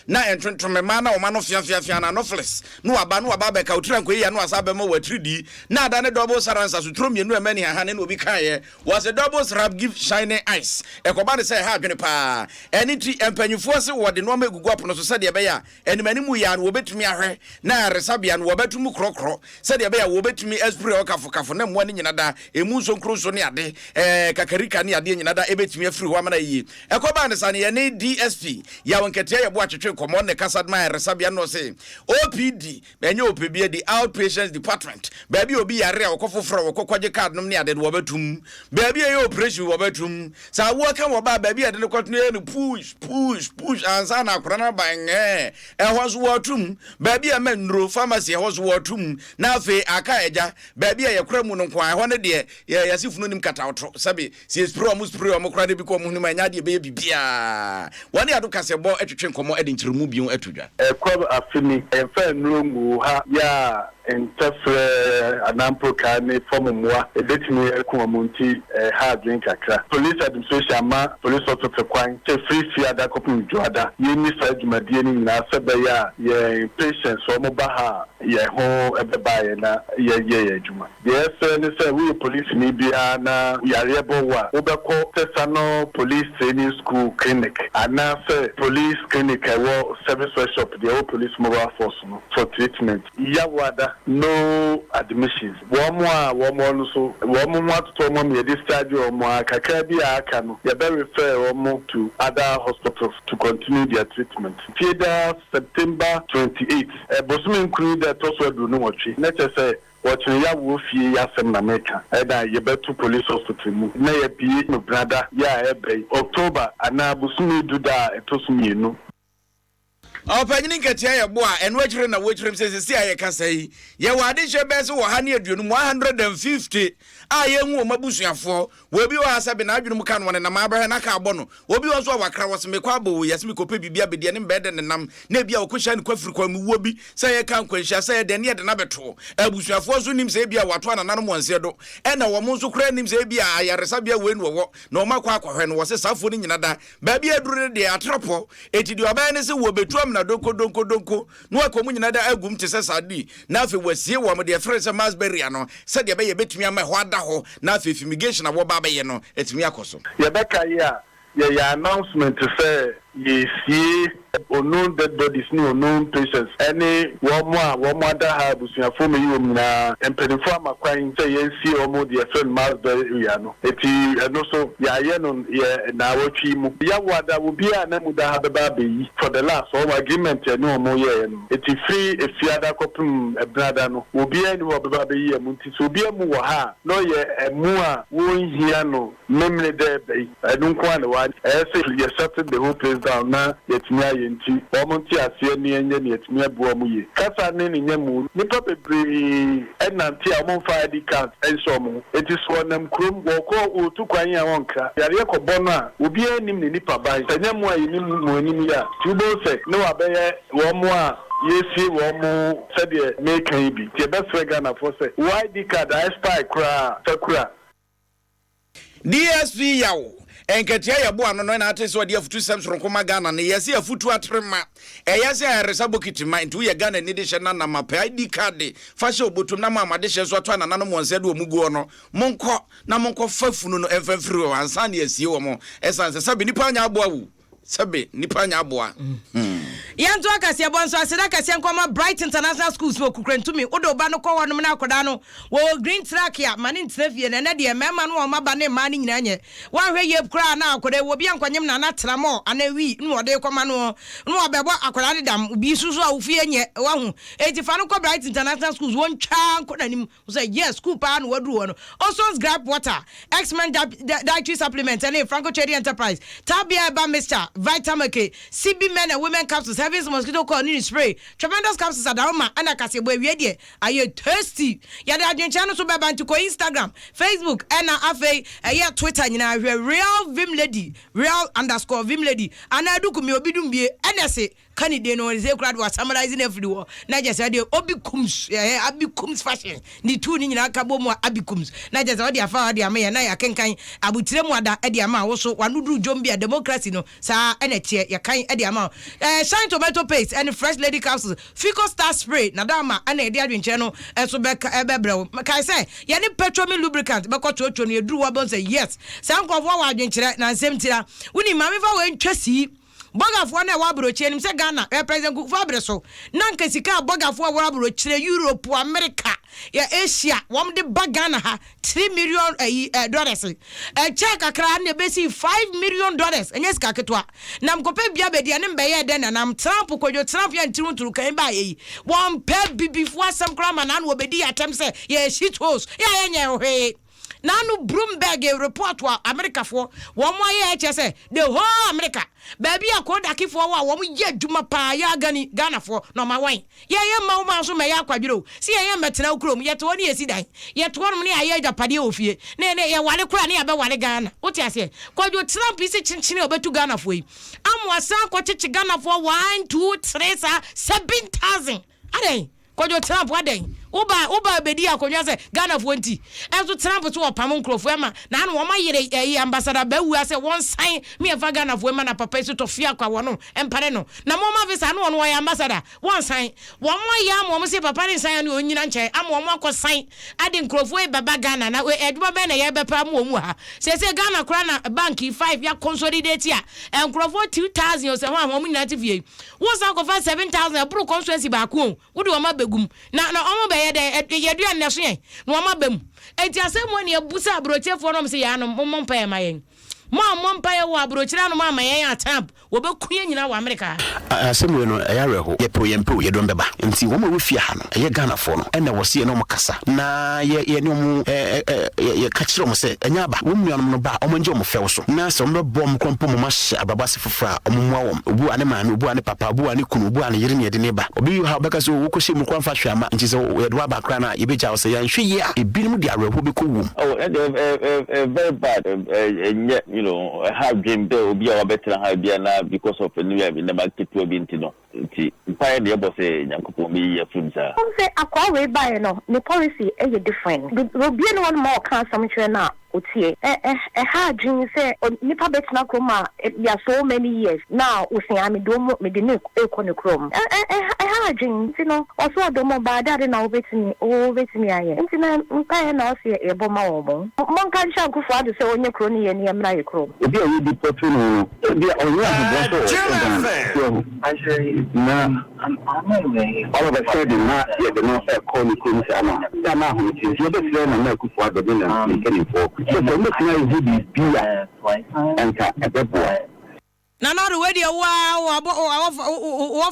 na entontom ma na wo ma no fiafia na no flex no aba be ka utran ko ya no asa be ma watridi na da ne double saransa so trom yenu emani hane no bi kaye was a double strap give shiny eyes ekoba ne say ha adwene pa eni ti empanyufo se wo de no magugu apono so sade be ya eni mani mu ya no obetumi ahwe na resabia no obetumu krokro sade be ya wo obetumi esprit okafo na mo ani nyina da emu so nkro so ne ade kakarika ne ade nyina da ebetumi afiri ho amana yi ekoba ne sane ye ne DSP ya wonkete ye bo atwetwe komo ne kasad ma resabia no se OPD benye opebie di outpatient department baby obi yare a okofoforo okokwaje card no ne ade wo betum baby e operation wo betum sa wo kan wo ba baby ade kwatno e push ansa na akora na ban hozo wo tum baby e manro pharmacy hozo wo tum na afi aka eja baby e yakora mu no kwa ho ne de yasifuno nim katawto sabe si spray mo kora de bi ko mu nim anya de be bibia woni ado Kasiebo etwetwe nkomo ade nkyeremu biun atudwa kwab afini enfa nrungu ha ya entafre anampo kane formumwa ebetimi ekumamunti ha drink akra police administration ma police officer kwan te free fee ada kopun juada yemi sadumade ni na sebeya ye patients o mo ba ha ye ho ebebaye na ye adwuma the SN say we police ni bia na yare bowa obekọ tesano police training school clinic ana say police clinic wo service workshop the police mobile force for treatment yawada no admissions womo so womo atoto mo me discharge womo akaka bi aka no ye be refer womo to other hospitals to continue their treatment till September 28 bosumi nkuru da toso edu no wotwe na say watching ya wo fie ya sem na meka eda ye betu police hospital mu na ye bi no brother ya ebe October ana bosumi duda etosumi enu Opanyini nketia ye bo a eno akire na wo akire msese aye kasa yi ye wade hye bese wo ha ne aduonu 150 a ye hu mabusuafo wo bi wa asabe na adwunu ka no na mabrahe na ka abo no wo bi wo so wakra wo se mekwa abo yase mekope bibia bede ne mbede ne nam na bia wo kwhya ne kwafiri kwa mu wo bi se ye kan kwanhya se ye de ne de na beto abusuafo so nim se bia wato ananan mo nse do ena wo mo so kra nim se bia ayaresa bia we nu wo na o makwa akwahwe no wo se safo ni nyina da ba bia aduru de atropo etidi oba ne se wo betu na donko no akomu nyina da agum te sesadi na afi wasie wo mo de frese masberry ano se de be ye betumi ama ho ada ho na afi fumigation na wo ba be ye no etumi akoso ye beka ya announcement say yesi unknown dead bodies no unknown patients any one more that have busuafo me yom na empenifo amakwan say yesi omo the friend Masbury area no eti no so ya ye no ye na wotwi mu ya wada wo bia na mu da habeba be for the last all agreement no omo ye no eti free efiada kopum ebrada no wo bia ni wo beba be ye mu nti so bia mu wo ha no ye emu a wo nhia no memle de be enu kwa na wa say you shut the whole place down na yetimi ayenti omonti ase ni enye ni yetimi abu omu ye kasa ne ni nyemu nipa bebre enanti a omon fa ID card enso mu eti so nam krom go ko otu kwan ya wonka yare ko bono a obi anim ni nipa ban nyemu ayi ni mu anim ya tubo se ne wa beye wo mu a yesi wo mu se de make bi ti best figure na for say ID card expire kra sakura DSP yawo enketia yabo ano no na atese ode afutu samsoro koma Ghana ne yesi afutu atrema eyesi ayaresa bokitima ntu ye Ghana ni de hye na mapa ID card fashe obotum na mamade hye so ato anana no monse de omuguo no monko fafunu no emfafiri o ansa na yesi wo mo esanse sabe nipa anya abo awu sabe nipa anya abo a yanto Kasiebo nso aseda Kasiebo nkoma Bright International Schools no kukrentumi odo ba no ko wonom na akoda no wo green track ya mane ntrafie na na de mema no ma ba ne ma ne nyina nye wanhwe ye kura na akoda wo bia nkwanyem na na tramo ana wi no ode koma no obebo akoda ne dam bi susu a ofie nye wahu eti fa no ko Bright International Schools won twa nkoda nim say yes school pa no wadu wo no also grab water X-Men dietary supplement and Franco Trading Enterprise tabia ba Mr Vitamin K CB men and women capsules having mosquito coil in spray tremendous capsules Adom and Kasiebo we dey are you thirsty ya da adwen channel so beba nti ko Instagram Facebook and Afia Twitter nyina real Vim Lady real_Vim Lady and adu Kumi Obidombie NSA candidate no is crowd was summarizing everywhere na just say Obikums fashion the two ni nyina ka bomu Abikums na just say afa de ama na ya kenkan abutire mu ada de ama wo so wanudu Jombia democracy no sa enetie ya kan de ama shine tomato paste and fresh lady capsules Fico star spray na dama ana e de adwenche no so be ebrew kai say ye ni petroleum lubricant be ko chocho no eduru wa bon say yes sa nkofo wa adwenche na nsem tira woni mame fa we ntwasi bogafo na wa broche nim se Ghana president ku fa bre so na nkasika bogafo wa broche Europe America ya Asia wom de Ghana ha $3 million dollars check akra na be si $5 million enye sika ketwa na mkope bia be de ne mbeye de na nam Trump kojo Trump ya ntirunturu kan ba yi won pe bibifo asem kra ma na no obedi atem se ya shit house ya enye hwe Nanu Bloomberg report wa America for one more year say the whole America baby akoda kifo wa wo ye dwuma pa ya Ghana for no ma wan ye ma ma so ma ya kwadwiro si ye metena ukrom ye to ne yesi dan ye to no ne aye japade ofie ne ye wale kura ne ya be wale Ghana wote ase kwadwo Trump isi chinchini obetu Ghana for yi amwasa kwachichi Ghana for 1 2 3 7,000 adai kwadwo Trump wadai Uba bedi akonwa se Ghana for nti enso Trump to opam nkrofo ema na no ma yire ambassador ba wu ase won sign me eva Ghana for ema na papa so to fia kwa wono empare no na mo ma visa no wo ambassador won sign wo mo ya mo se papa ni sign no onyina nche am wo mo akọ sign ade nkrofo e baba Ghana na eduma be na ye bepa mu ha se Ghana kra na bank 5 ya consolidate ya nkrofo 2000 o se ho am nyina tivie wo sa ko fa 7000 bro constituency ba ko wo de wo ma begum na omo ye dua nneso yen no ma bam enti asemo ne abusa abrochefo no mse ya no mompa ye mayen mompa ye wo abrochira no ma mayen atamp wo be kuye nyina wa America asemo no ya reho ye po ye don beba enti wo ma wo fia ha no ye Ghana fo no ene wo se no mo kasa na ye no mo ye ka kire mo se enya ba wo nuanom no ba o mo nje mo few so na se mo bom kompo mo ma hye ababase fofra o mo muawom obu ane ma obu ane papa obu ane kunu obu ane yire ne de ne ba obi you ha beka so wo ko hye mu kwan fa hwama nti se ye do ba kra na ye be ja wo se ya hwe ye a ebinim de areho be ko wum very bad you know I have dream there obi a better have bia na because of new year in the market to be ntino nti mpaye de ebo se nyankopon bi ye fun sa say akwa we buy no the policy is different obi no one more can some chwe na utie ha dream say nipa betina kroma there are so many years now usia me do me de ne ekone krom ha dream you know also Adom ba da na obetini aye ntina mpa na ose ebo ma wo mon kan sha kufu adu say onye kro ni ye ni emra ye krom obi a we di potino obi a onye abubo so actually na all of a sudden na ye de no call ni kro ni ama da na ho ti ye be say na kufu adu de na keni for so the look na is the bia anka ebebo na no we dey wa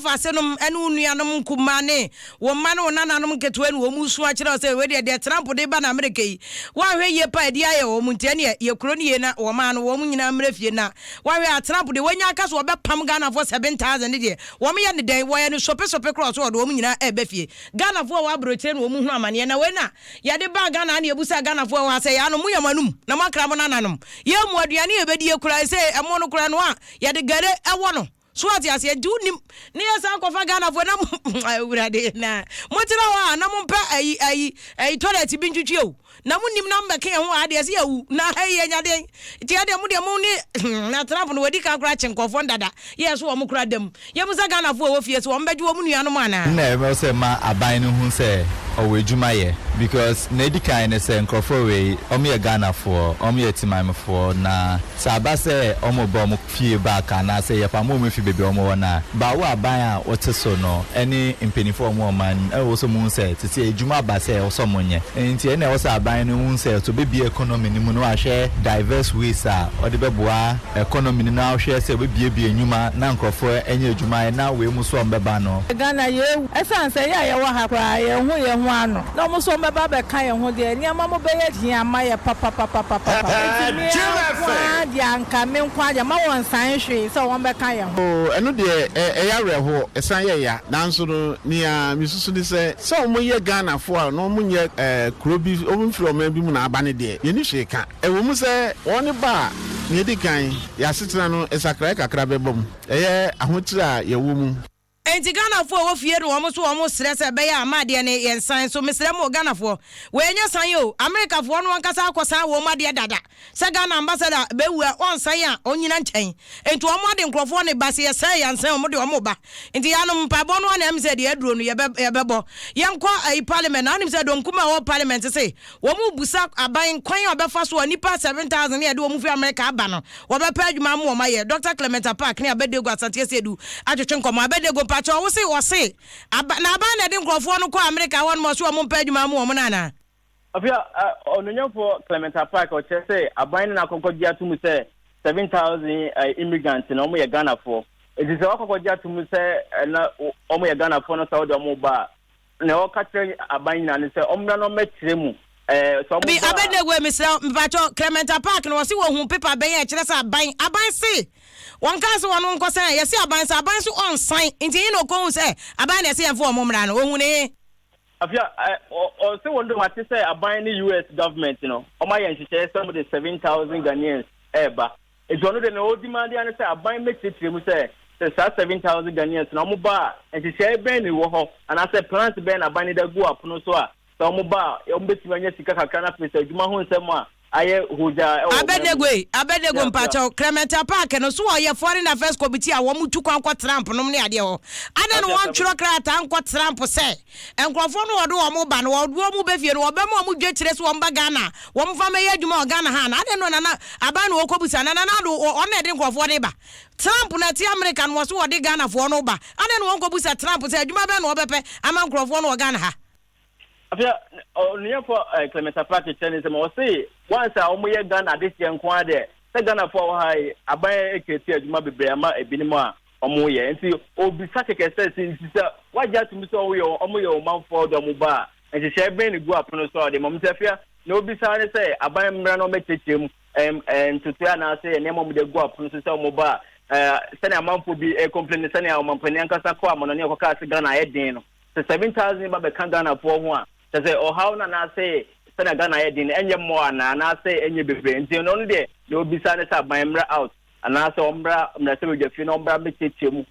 fa senum enu nuanom kumane wo mane wo nananom keto enu wo musu a kire say we dey Trump dey ba na America yi wa hwe ye pa dia ye wo munte ne ye kro ne ye na wo man wo nyina mrefie na wa hwe a Trump dey wanya aka so wo be pam Ghana for 7,000 dey wo me ye ne den wo ye no sope cross wo do wo nyina e be fie Ghana for wa broche ne wo mu hu amane na we na ye de ba Ghana na ebusa Ghana for wa say ya no mu ye manum na makra mo nananom ye mu aduane ye be die kura say e mo no kura no a ye de gare ewo no so ati ase du nim ne yesa kofa Ghana fo na awurade na motira wa na mo mpa ayi toilet bi ntwitwe o na mo nim na mbeke ho ade ase yawu na haye nyade ti ade mo de mo ni na Trump no wadi ka kra chenkofo ndada yeso wo mo kra dem ye mo sa Ghana fo wo fie so wo mbedwe wo mu nuanom ana na e say ma aban no hu say owejuma ye because na edi kan ne say nkrofo we omo Ghana fo omo ye timam fo na saba say omo bo mo fie ba ka na say ye pa mo fi bebe omo na ba wo aban a wote so no any impenifo omo man e wo so mu say tete ejuma ba say wo so monye enti e na wo say aban no hu say to be economy ni mu no ahwe diverse ways a ode beboa economy ni na ahwe say be enyuma na nkrofo enye ejuma na we mu so mbeba no Ghana ye esan say ya ye wo ha kwa ye hu ano no mo so mbeba be kan ye ho de niam mo be ye hia ma ye papa di anka me nkwa ja ma won san hwe so won be kan ye ho eno de ya reho esan ye ya nanso no nia misusu ni se mo ye Ghana fo a no mo nye krobi o mo firo ma bi mu na abane de ye ni hwe ka e wo mu se woni ba ni edi kan ya setena no esakra kakra be bom ye ahotira ye wo mu enti Ghana fo wo fie no wo so wo stress be ya amade ne yensan so mesre mo Ghana fo we nya san yo America fo no ankasa akosan wo made dada se Ghana ambassador be wu on san a onyina nchen enti wo made nkrofo ne base ye san yansan wo de wo ba enti ya no mpabo no na em se de aduro no ye bebo yenko ai parliament na nim se do nkuma wo parliament se wo mu busa aban kwan obefa so nipa 7,000 ye de wo mu fi America aba no wo be pa adwuma mo ma ye Dr. Clement Park ne abedego asante sedu atwetwe nkomo abedego pacho wo se na aba na de nkrofo no ko America won mo so mo pa adwuma mo nana Afia ononyafo Clement Park o chese aban na kokogia tumu se 7,000 immigrants na omo ye Ghana for it is kokogia tumu se na omo ye Ghana for no Saudi omo ba na o ka tre aban na ne se omra no metre mu so bi abednego emisra mpacho Clement Park no se wo hu paper ben ye kire se aban se one case one unko say yes aban so on sign nti you know ko say aban na say enfo omomra no ohun ne Afia o say wonder what say aban ni US government no o ma ye nhyeche some of the 7,000 Ghanaians eba e jono de no demand ya say aban make it mu say 7,000 Ghanaians no mo ba nhyeche ben ni wo ho and I say plant ben aban da go up no so a so mo ba o mbeti manya sika kakra na pesa adwuma ho nsem a aye huja abedego mpacho Clement Park no so ye foreign affairs committee a wo mutu kwankwa Trump no ne ade ho ana no won twiro krata ankwa Trump se enkrofo no wodo wo mo ba no wodo mo be fie no wo be mo dwe kire so wo mba Ghana wo mfa me yadwuma o Ghana ha na ade no na aba no wo kobusa na do on na de enkrofo de ba Trump na ti America no so wo de Ghana fo no ba ade no won kobusa Trump se adwuma be no wo bepe ama enkrofo no wo Ghana ha Afia ononyafo Clement Park chene se mo say once a omo ye Ghana this year nko ade se Ghana for high aban eketi adwuma bebre ama ebinim a omo ye nti obi sakeke se se waja tumi so omo ye oman for do mo ba nti she ben ni go apono so de mo mtafia na obi sa ne se aban mra no metechiem ntutu na se ne mo de go apono so omo ba se na amanfo bi complain se na omanpani ankasa ko amono ne ko se Ghana ye den no se 7,000 ba be kan Ghana for ho a se o how na say se Ghana ye din enye mo na say enye bebre nti no de no bisa ne sa ban mra out ana say ombra mra se we fi no ombra be chechemu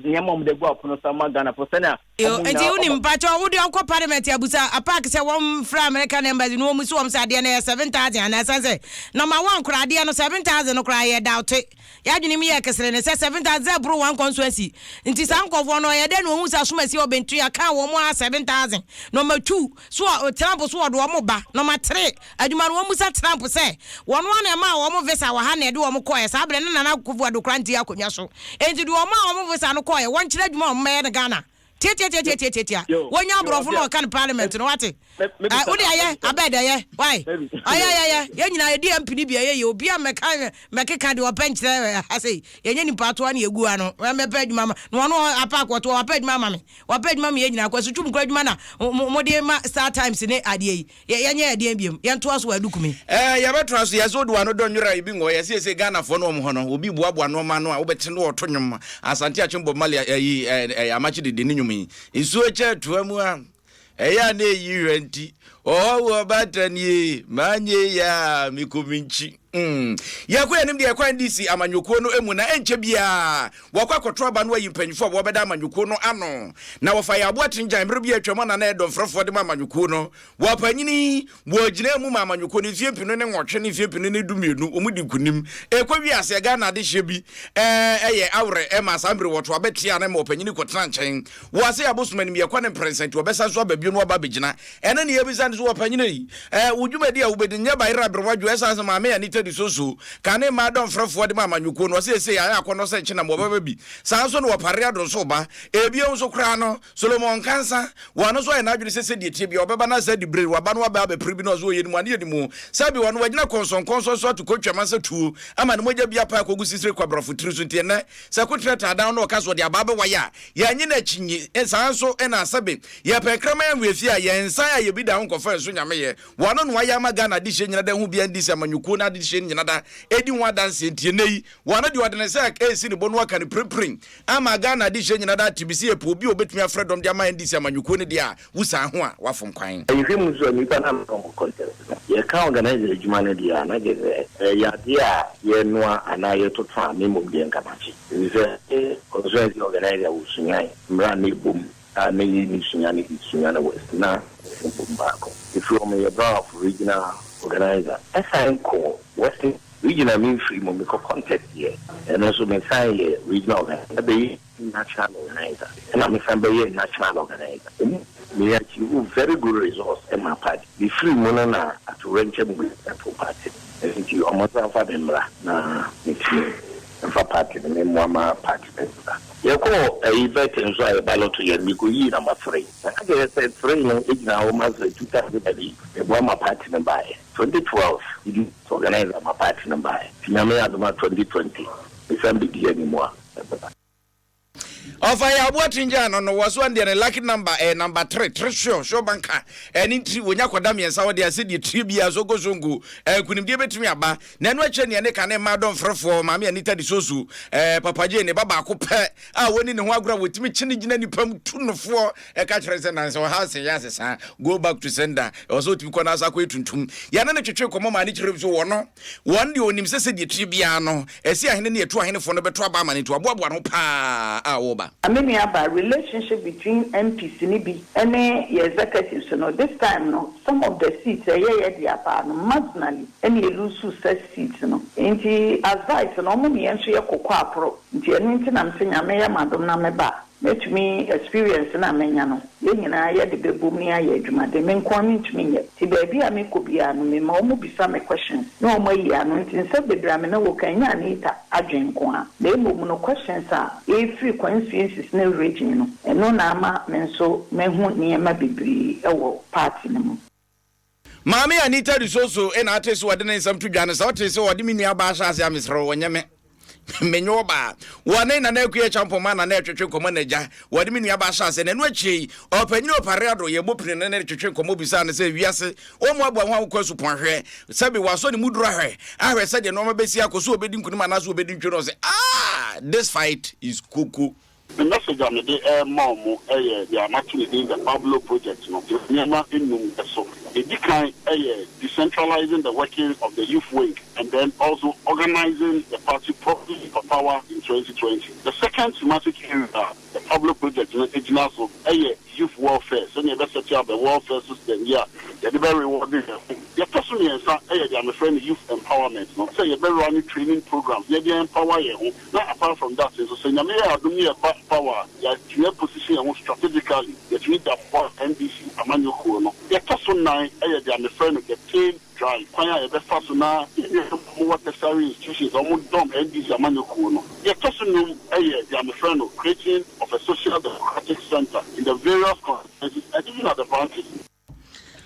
nyamom de go apono so ma Ghana for se na Yo, and you nim pacho would your parliament abusa a pack say one from American embassy no musu am say na 7,000 and as I say number 1 cry dia no 7,000 no cry doubt it ya dwene me yakesere ne say 7,000 bro one constituency nti sankofo no ye de no hu sa somasi obentu ya ka wo mo 7,000 number 2 so Trump so do mo ba number 3 adwuma no musa Trump say won one e ma wo mo visa wa ha na de wo mo koye sa bre na na kufu ado kranti akonwa so enti do wo mo visa no koye won kire adwuma mo me na Ghana Tia. When you brought from can parliament, no what? What I abed, why? Yeah. You know, dear MPD, you'll be a mechanic or bench there. I say, any part one you guano. I'm a bed mamma. No, I park what I paid mamma. Or paid mammy, I was a true great manner. More dear start times in it, idea. Yeah, dear Bium. Yan to us where look me. You ever trust the Azod one, don't you right? Bingo, yes, a Ghana for no honor will be one no man, or better no autonomous as Antiachumbo Malia, a match the Ninumi. Isuecha tuamua eya ne yiranti owo batani manye ya mikuminchi yakwa nim de yakwa ndisi amanyoko no emu na enche bia wakwa kotroba no ayimpanyfo bo beda amanyoko no ano na wofa ya aboa tinjan mre bia twemo na edom frofo de amanyoko no wapanyini wogina mu amanyoko no fiepinu ne nwotwe ne fiepinu ne dumienu omudi kunim ekwa wi ase ga na de hyebi eye awre e masambre woto abetia na opanyini kotran nchen wase abosumani mi yakwa ne president obesa so ababio no aba begina ene ne yebisa ne so opanyini wudwumadi a wubedinya bayra berwadwo esa ma me anita di soso kane ma don frefo de amanyuko no se ya akono se china mo baba bi san so no wapare adon so ba ebio so kra no Solomon Kansa wano so na adwene se de tie bia obeba na se di bre waba no waba be pribi no so yedi mu ade mu sabi wano wagina konson so to kotwa se tuo ama ne moja bia pa kogu sisire kwa brafutiri so tie na se kotreta dan no kaso de ababa waya ya nyi na chinyi san so na asabe ya pekrama ya wefi a ya nsan ya yebi da nkofa so nyame ye wano no waya maga na di hye nyina da hu bia ndi se amanyuko na di nyina da edi ho adanse ntie nei wana di wadene se esi ni bonu aka ni prepring ama Ghana di hye nyina da tibisi epo obi obetumi afredom de ama ndi se amanyuko ne dia wusa ho a wafom kwan yifimu so ni pa na ko content ye ka organize ejuma ne dia na je ya dia ye noa ana ye to twa me mo bi nkamachi ze organize organize wusunyai mra ne bom na ni sunyana west na mbako ifu me ye bra of regional organizer SINCO Western regional mean free mo me contact here and also me say regional organizer be national organizer and I'm be national organizer me achieve very good results in my party the free mo na at range mo party and you almost have them na me for party me mo ma party yeko event nso ay ballot ye mi ko yi number 3 I get said 3 no igna almost 2000 e bo ma party na buy 2012 you organize my party na buy nyame adoma 2020 December di anymore Ofa ya aboa tinja no was one the lucky number number 3 treasure show banka eni tri wonya kwada miensa wo de ase de tri bia so gozongu kunimdie betumi aba na eno ache ne ka ne ma don frefo ma me anita di sosu papaje ne baba akopɛ a woni ne ho agora wotimi chine gina nipam tunofo ka kire se nan so house ya sesa go back to sender also timi kona asa ko etuntum ya na twetwe komo ma ne kire so wono won de onim se de tri bia no esi ahene ne etu ahene fo no beto aba ma ne to aboa no pa a wo ba I mean, about relationship between MPs and the executives. So this time, no, some of the seats are marginally, and you lose seats. No, and the advice, no, money and so pro. The anything I'm saying, I may have Madam let me experience na menya no ye nyina ye de bebom ni aye adwuma de men kwon ntumi ye ti baby a me ko bia no me ma omo bisa me questions no omo yi ano ntin se bedra me na wo kanya ni ta adwen ko a na emom no questions a e free constituencies na region no eno na ama me so me hu ni ma bibiri e wo party no mu Mami Anita Risoso ena ateso wade na nsam tudwane sa oteso wade mini aba asha ase amesro wonyame menyoba wane na na kuye champoma na na twetwe komo na gya wade minu aba asha na no achi opanyini opareado ye bopire na na twetwe komo bisa na se wiase o mo abo ho akwasu ponhwe sabi waso ne mudura hwe ahwe se de no mabesi akoso obedi nkunuma na so obedi ntwe no se this fight is kuku. The message on the mom the matching in the Pablo project no nyama enum so decentralizing the working of the youth wing and then also organizing the party properly for power in 2020. The second thematic area, the public project in also youth welfare. So you set up the welfare system here. They're very rewarding. Your personally I'm a friend youth empowerment. No, say you're very running training programs. They empower you. Now apart from that, so say you power. You're position strategically. You need the NDC Amanu no. Your personally I'm a friend of the team. Drive. Kwanya ebe faso na what necessary institutions almost dumb NDC Amanu no. Your personally I'm a friend of creating of a social democratic center in the various constituencies and even at the branches.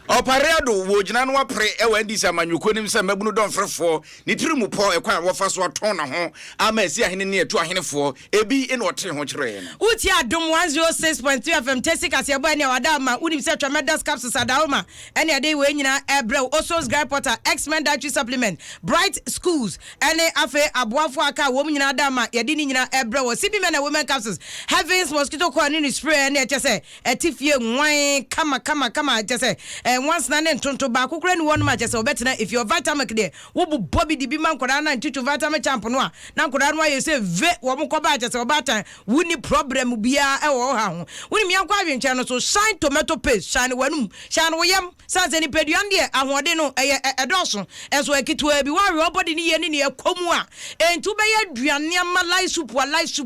Oparado wo gina no apre e wa ndisi amanyuko nim se mabunu don frefo ni tirimu po e kwan wo fa so aton na ho ama esi ahene ne etu ahenefo ebi ene otre ho kire no uti Adom 106.2 FM tesi Kasiebo ne wadama unim se tremendous capsules adaoma ene ade we nyina ebre Oso's Guy Potter X-Men dietary supplement Bright Schools ene afe aboafo aka wo nyina adama yede ni nyina ebre wo sibi men and women capsules Heavens mosquito coil ni spray ene chese etifie nwan kama chese once na ntonto ba kokora ni wonu ma chese obetena if your vitamin there wo bu bobi di bi man kwara na ntitu vitamin champ no a na kwara no aye se ve wo mko ba chese obatan wuni problem bia e wo ha ho wuni mi ankwa adwenche no so shine tomato paste shine wanum shine wo yam sanse ni peduan de ahode no edoso eso ekitu bi wa re body ni ye ni ekomu a entu be ye duane ama light soup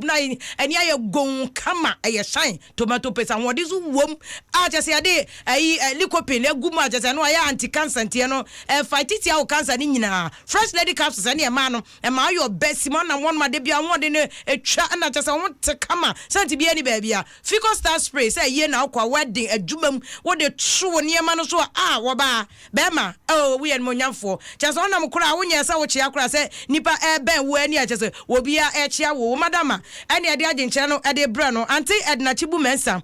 na eni aye gon kama aye shine tomato paste ahode so wom a chese ade ayi likopin guma jase no ya anti cancer tie no fight it ya cancer ni nyina fresh lady capsules ani e ma no e ma your best man na one ma de bia won de ne etwa na jase won te kama santi bia ni ba bia Fico Star spray say ye na akwa wedding adwumam wo de tro ne ma no so wo ba be ma we en monyamfo jase on am kura wo nya sa wo chia kura say nipa ben wo ani a jase wo bia e chia wo madama ani ade agenche no ade bra no anti Edna Tibu Mensa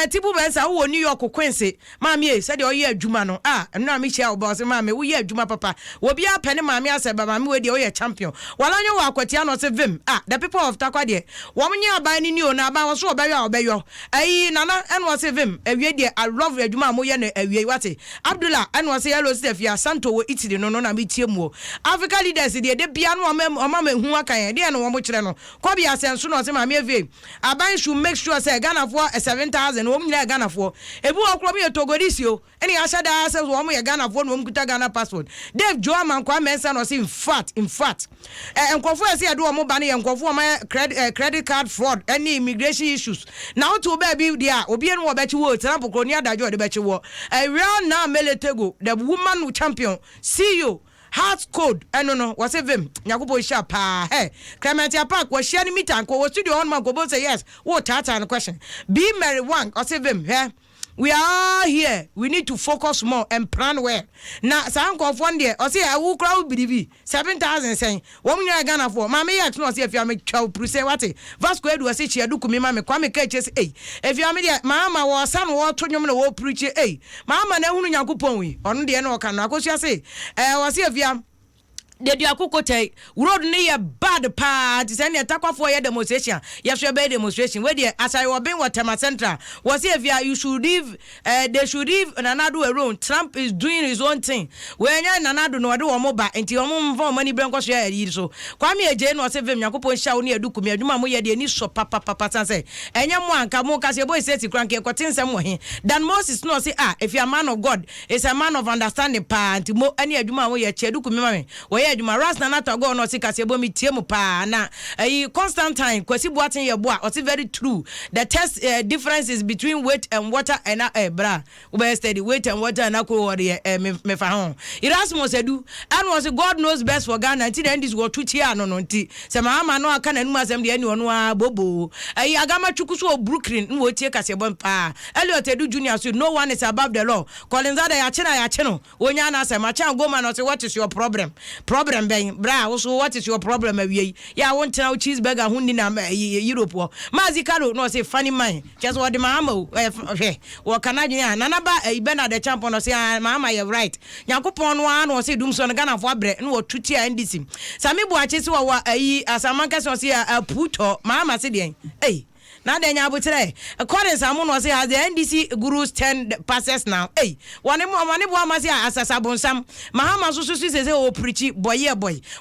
Tibu Mensa wo New York Quincy mami said oye adwuma no no me chia obo se mami wo ye adwuma papa wo bia pene mami ase ba mami we de oye champion wala nyo wa kwatia no se vim the people of Takwa de wo nya aban ni o na aban wo so obeyo ayi nana en wo se vim awie de I love adwuma mo ye no awie wate Abdullah en wo se yellow Stefia Santo wo Italy no na me tie mu Africa leaders de bia no mama hu akan de no wo mo kire no ko bia senso no se mami avie aban should make sure say Ghana for 7,000 wo nya Ghana for ebu okro me togodisio any ashada says woman ya Ghana phone won kuta Ghana passport Dave Joaman kwa mensa no say in fact enkofo ese ya do mo ba ne enkofo ma credit card fraud any immigration issues now to baby dia obi enu obechi wo Trump ko ni adajo de bechi wo real na meletego the woman champion CEO Heart code no was a vim nyakupo sha pa Clementia Park was sharing meet and ko studio on man go say yes what tata question be Mary one or say vim we are here. We need to focus more and plan well. Now, some of one day, or say I will crowd BDV 7,000 saying, "Woman, I Ghana for Mammy. I don't see if you are make child say what it. Vasco was say she do Kumi Mammy Kwame catches if you are media, Mamma was some war to you will preach Mamma, no one yakupon on the end of Canada. Because you say, I was here if you are. De dia kokote road ne ye bad part say ne takwa for ye demonstration ye so be demonstration we dey as I was being Waterma Central was if you should leave they should leave Nanado alone. Trump is doing his own thing when ya Nanado no de wo mo ba enti wo mo mfa money brenko so ya so kwame eje no se vem yakopon sha wo ne eduku me adwuma mo ye de ni so papa say enya mo anka mo Kasiebo state kranke kwotensem wo he Dan Moses no say if you are a man of God is a man of understanding pa enti mo ani adwuma mo ye che eduku me ma wo adwuma ras na nata go no Kasiebo mi tie mu pa na Constantine kwasi boaten ye bo a o very true the test differences between weight and water and bra we study weight and water and akwo me fa ho Erasmus edu and was God knows best for Ghana until the end is go to tia no nti se ma no aka na num asem de ani ono a bobo agama twuku so Brooklyn nwo tie Kasiebo pa Elliot Edu Junior so no one is above the law Collins Ada ya che no onya na asem acha go man no say what is your problem ben bra also what is your problem awie ya won tena cheeseburger hundi na Europe mazi karo no say funny man just what the mama wo kanadwin na ba ibena the champion no say mama you right yakopon no an no say dum so no Ghana for abre no wo tuti NDC sami bo ache se wo asamanka so say puto mama say den na de nya abutere according Samu no say has the NDC gurus 10 passes now hey one bo amase asasa bonsam Mahama so say o preach boy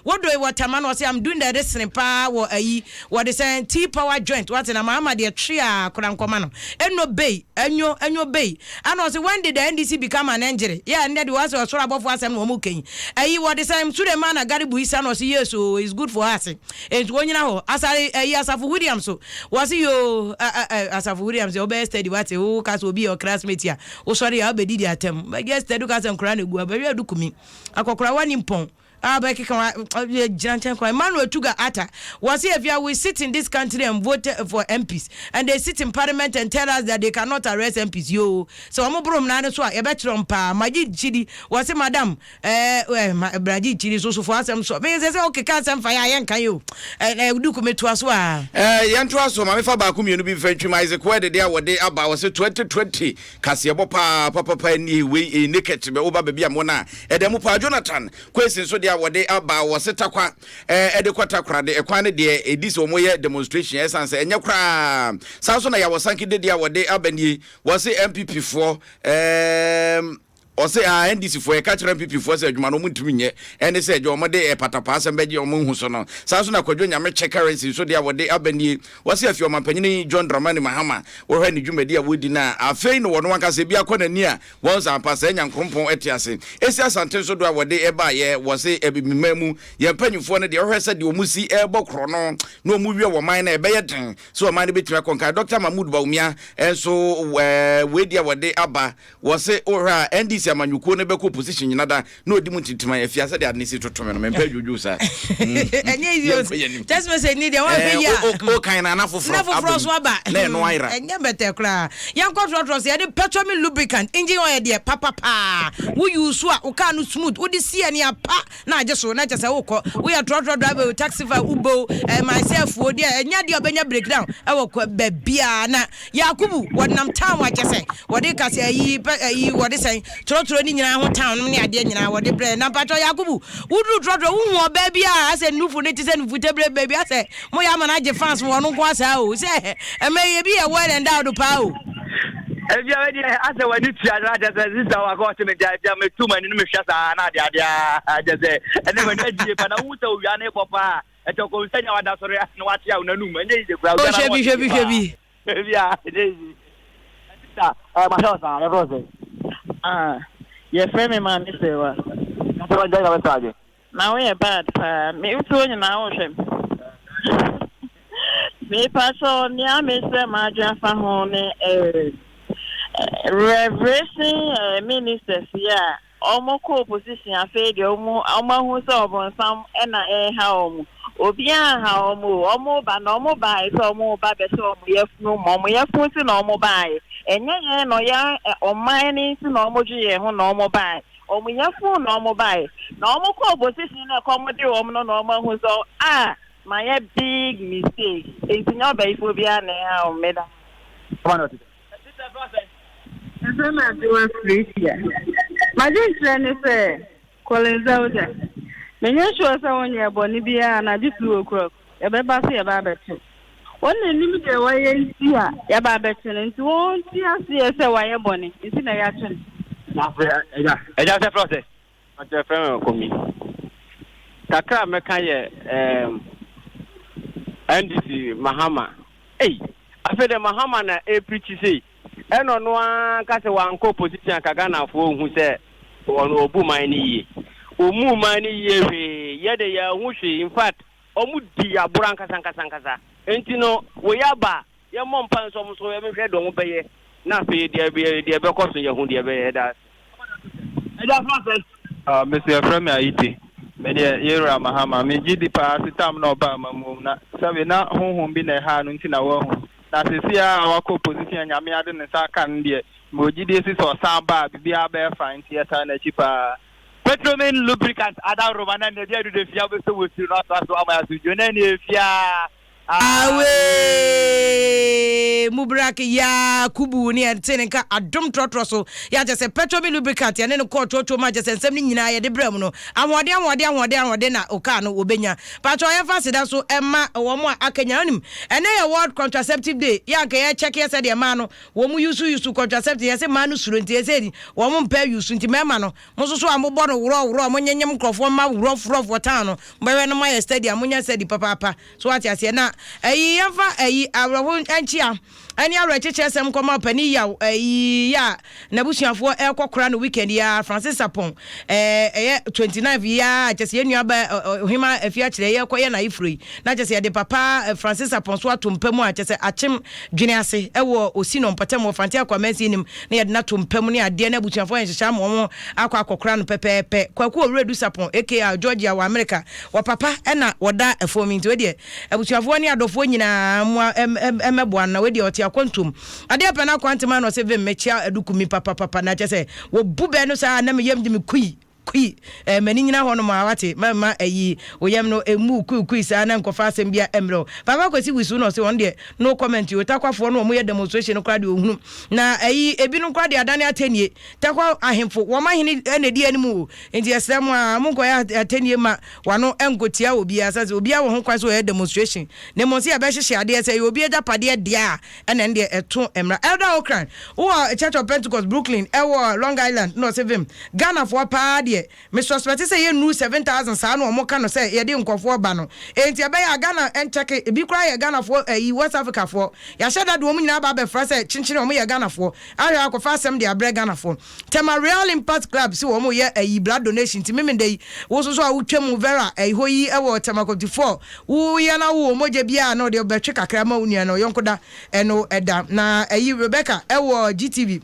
what do what man was say I'm doing the listening pa wo ayi what they say T power joint what na Mahama de tria korankoma no eno bay enyo bay and was when did the NDC become an injury yeah and the was so above us and mo ken ayi what they say to the man agaribu isa no say yes so it's good for us and wonyina ho asare ayi Asafo Williams so was you Asafo Williams your best steady what o case obi your classmate ya o sorry ya obedi di atem I guess steady case nkura na gu abari adukumi akokora wani mpon Abeki Emmanuel Tuga Atta was here if you will sit in this country and vote for MPs and they sit in parliament and tell us that they cannot arrest MPs yo so I'm brom na so e betrom pa Maji Chidi was say madam Braji Chidi so for us so me say okay can some fire yan kan yo do come to us wa yan to us ma me fa ba kumienu bi fa twima Isaac where dey awode aba was 2020 Kasiebo papa ni we naked be oba be bia mo na e dem pa Jonathan question so wode aba wosetakwa ede kwatakra de ekwane de edis omoye demonstration essence enye kra sanso na ya wosanki de dia wode abani wose MPP for o say NDC for a catch MPP for say adwuma no mutumi nye ene say adwuma de patapa asem beje o mu hu so no sanso na kwadwo nyame check currency so de wode abani wose afio mampanyini John Dramani Mahama wo hwa ni dwuma de a wodi na afei no wono wanka se bia kwana ni a won sa ampa sa nyankompon etiase esi asante so do a wode eba ye wose ebimimamu ye mpanyufo no de hwa se de omusi ebokro no na omu wie wo man na ebeye den so o man de betira konka Dr. Mahmoud Baumia enso we dia wode aba wose ohwa NDC amanyuko ne beko position nyinada na odi mu tintima ya fiase de adnesi totome no mempa dwudwu sa enye idio just me say need one be ya o kan na nafofro so aba na no aira enye bete kra yanko trotro say de petroleum lubricant engine oil de papa wo use a o ka no smooth wo de sie ne apa na age so na chese wo ko wo ya trotro driver taxi for ubo myself wo de enye de obenya breakdown e wo ko babia na Yakubu wonam town wa chese wo de ka say yi wo de say trotro ni nyina ho town no ne ade nyina wo de bre na patro Yakubu wudu trotro wu ho babia ase nufu ne tise nufu tebre babia ase mo ya mana je fans wo no ko asa o se emeye bi e well and out pa o Ebia we dey ase we ni tia na just sister wa go to me dia me tu mani no me hwa sa na dia just ene we na die pa na wu ta owia na popa e to ko nsanya wada sori na watia una nu ma nyei de kura o shebi ebia dey sister ma sa na rose your friend me man is wa so wa jai na message na we bad pa me utu onye na wo hwem me pa so ni a me se ma dwa fa ho ne reversing ministers yeah omoko opposition afa de omo hu so obonsam na ha omo obi ha omo ba na omo ba so omo ba be so omo yefunu omo yefun ti na omo ba enye no ya oman ni ti na omo juye ho na omo ba omo yefun na omo ba na omo ko opposition na ko mo de omo no na omo hu so my big mistake enti no ba ifo bia na ha o meda come on Ese na diwa Frisia. Maji trene se kolenza uja. Menye sure se wonye boni bia na ditu okro. E be ba se e ba betu. Wonne nim de waye nti a ya ba betu nti won ti ase se waye boni. Nti na ya tun. Na eja se process. Ma je friend Kumi. Takra meka ye NDC Mahama. Afa de Mahama na preach say eno no aka se wanko position ka Ghana fo hu se ono obu man ni yi omu man ni yi hwe ye de ya hu hwe in fact omu di abura nkasa enti no wo ya ba ye mo mpan so mo so ye hwe do mo beye na fe de be ko so ye hu de be da process Mr. Frame Aiti me de Yera Mahama me gidi pa sitam na oba mamu na sabe na honhom bi na ha no nti na wo hu na sesia awako position nyame ade ne sa kan de mojide si so samba bibia be fine theater na chipa petroleum lubricant ada romana ne dia do de fia be so wosi no so amaya su jona ne fia awe mubrak ya kubu ni tenenka Adom trotro so ya just petrol lubricant ya ne ko trotro ma just nsem ni nyina ye de brem no amode na oka no obenya patro ya fasida so emma wo mo akanya nim ene ye world contraceptive day ya nke ye check ye said the man no wo mu use contraceptive ye se man no suro nti ye se wo mo mpa use nti mema no mo so amobɔ no woro mo nyanyem krofo ma woro for town no mbewe no my stadium mo nya said papa so ati ase na yafa awro anchia ani awrecheche sem koma pani ya ya nabusuafo ekokora no weekend ya Francis Sapon 29 ya chese yenu ba hima afia kire ye koye na ifroi na chese ye de papa Francis Sapon so atompam a chese achim dwene ase ewo osino mpatam wo fantia kwamensi nim na ye de na tompam ne ade na abusuafo enhyehyam mo akokora no pepepe kwaku oredu Sapon aka Georgia wa America wa papa ena woda efomi nti we de abusuafo ne adofo nyina emeboa na we de kwantum ade apana kwantum no se ve mechia edukumi papa na chese wo bube no sa na me yam de me kui mani nyina ho no ma wate mama ayi oyam no emu kui sa na nkofa asem bia emro papa kwesi wisu no se won de no comment yo takwafo no mo ye demonstration no krade ohunu na ayi ebi no krade adane atenie takwa ahemfo wo ma hene enedi animu enti esem a mo koya atenie ma wano enkotia obi asase obi a wo ho kwaso ye demonstration ne mo se abehye ade se obi ejapade dia ene nde eto emra elder okran wo Church of Pentecost Brooklyn ewo Long Island no se vim Ghana for pa de me suspect say ye nu 7,000 sa no mo ka no say ye de nkofo ba no enti ebe ya Ghana en check ebi kra ye Ghana for West Africa for ya sheda do mo nyina ba be fra say chinchine mo ye Ghana for ayo akofa asem de abre Ghana for tema Real Impact Club si wo mo ye blood donation ti meme dey wo so a wotwam vera hoyi ewo tema 44 wo ye na wo mo je bia no de betwe kakra ma unia no yonkoda eno eda na Rebecca ewo GTV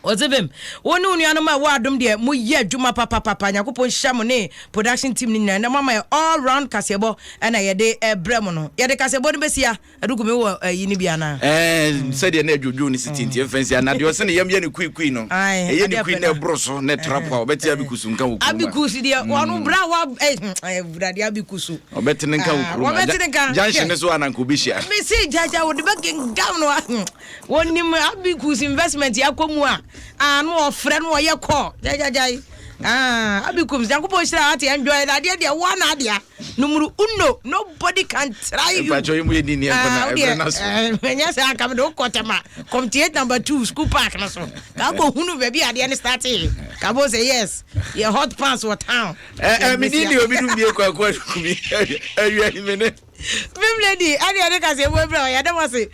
Ozebem wonu unuano ma wa Adom de mo ye adwuma papa nyakopon hya mo ne production team ni na mama all round Kasiebo na ye de brem no ye de Kasiebo no besia adukumi wo yi ni bia na said de na adwodwo ni sitinti enfensi na de o se ne yam ye ne kui no ye ne kui na broso ne trapo obeti abikusu nka wo abikusu de wonu bra wa bra de abikusu obeti nka wo junction ne so ananko bishia me si jaja wo de baking down no wonim abikusu investment yakomu a anu ofre no ye ko jajajai abikum jankupo shira ati enjoy that dia one adia numru uno nobody can try you pacho yimu yedi ni enko na menya sa kam do kotema committee number 2 school park na so ka go hunu baby adia ni start ka bo say yes your hot pants for town me ni obi dum bie kwa kumi awia himene Bim lady adia de Kasiebo bra ya dem say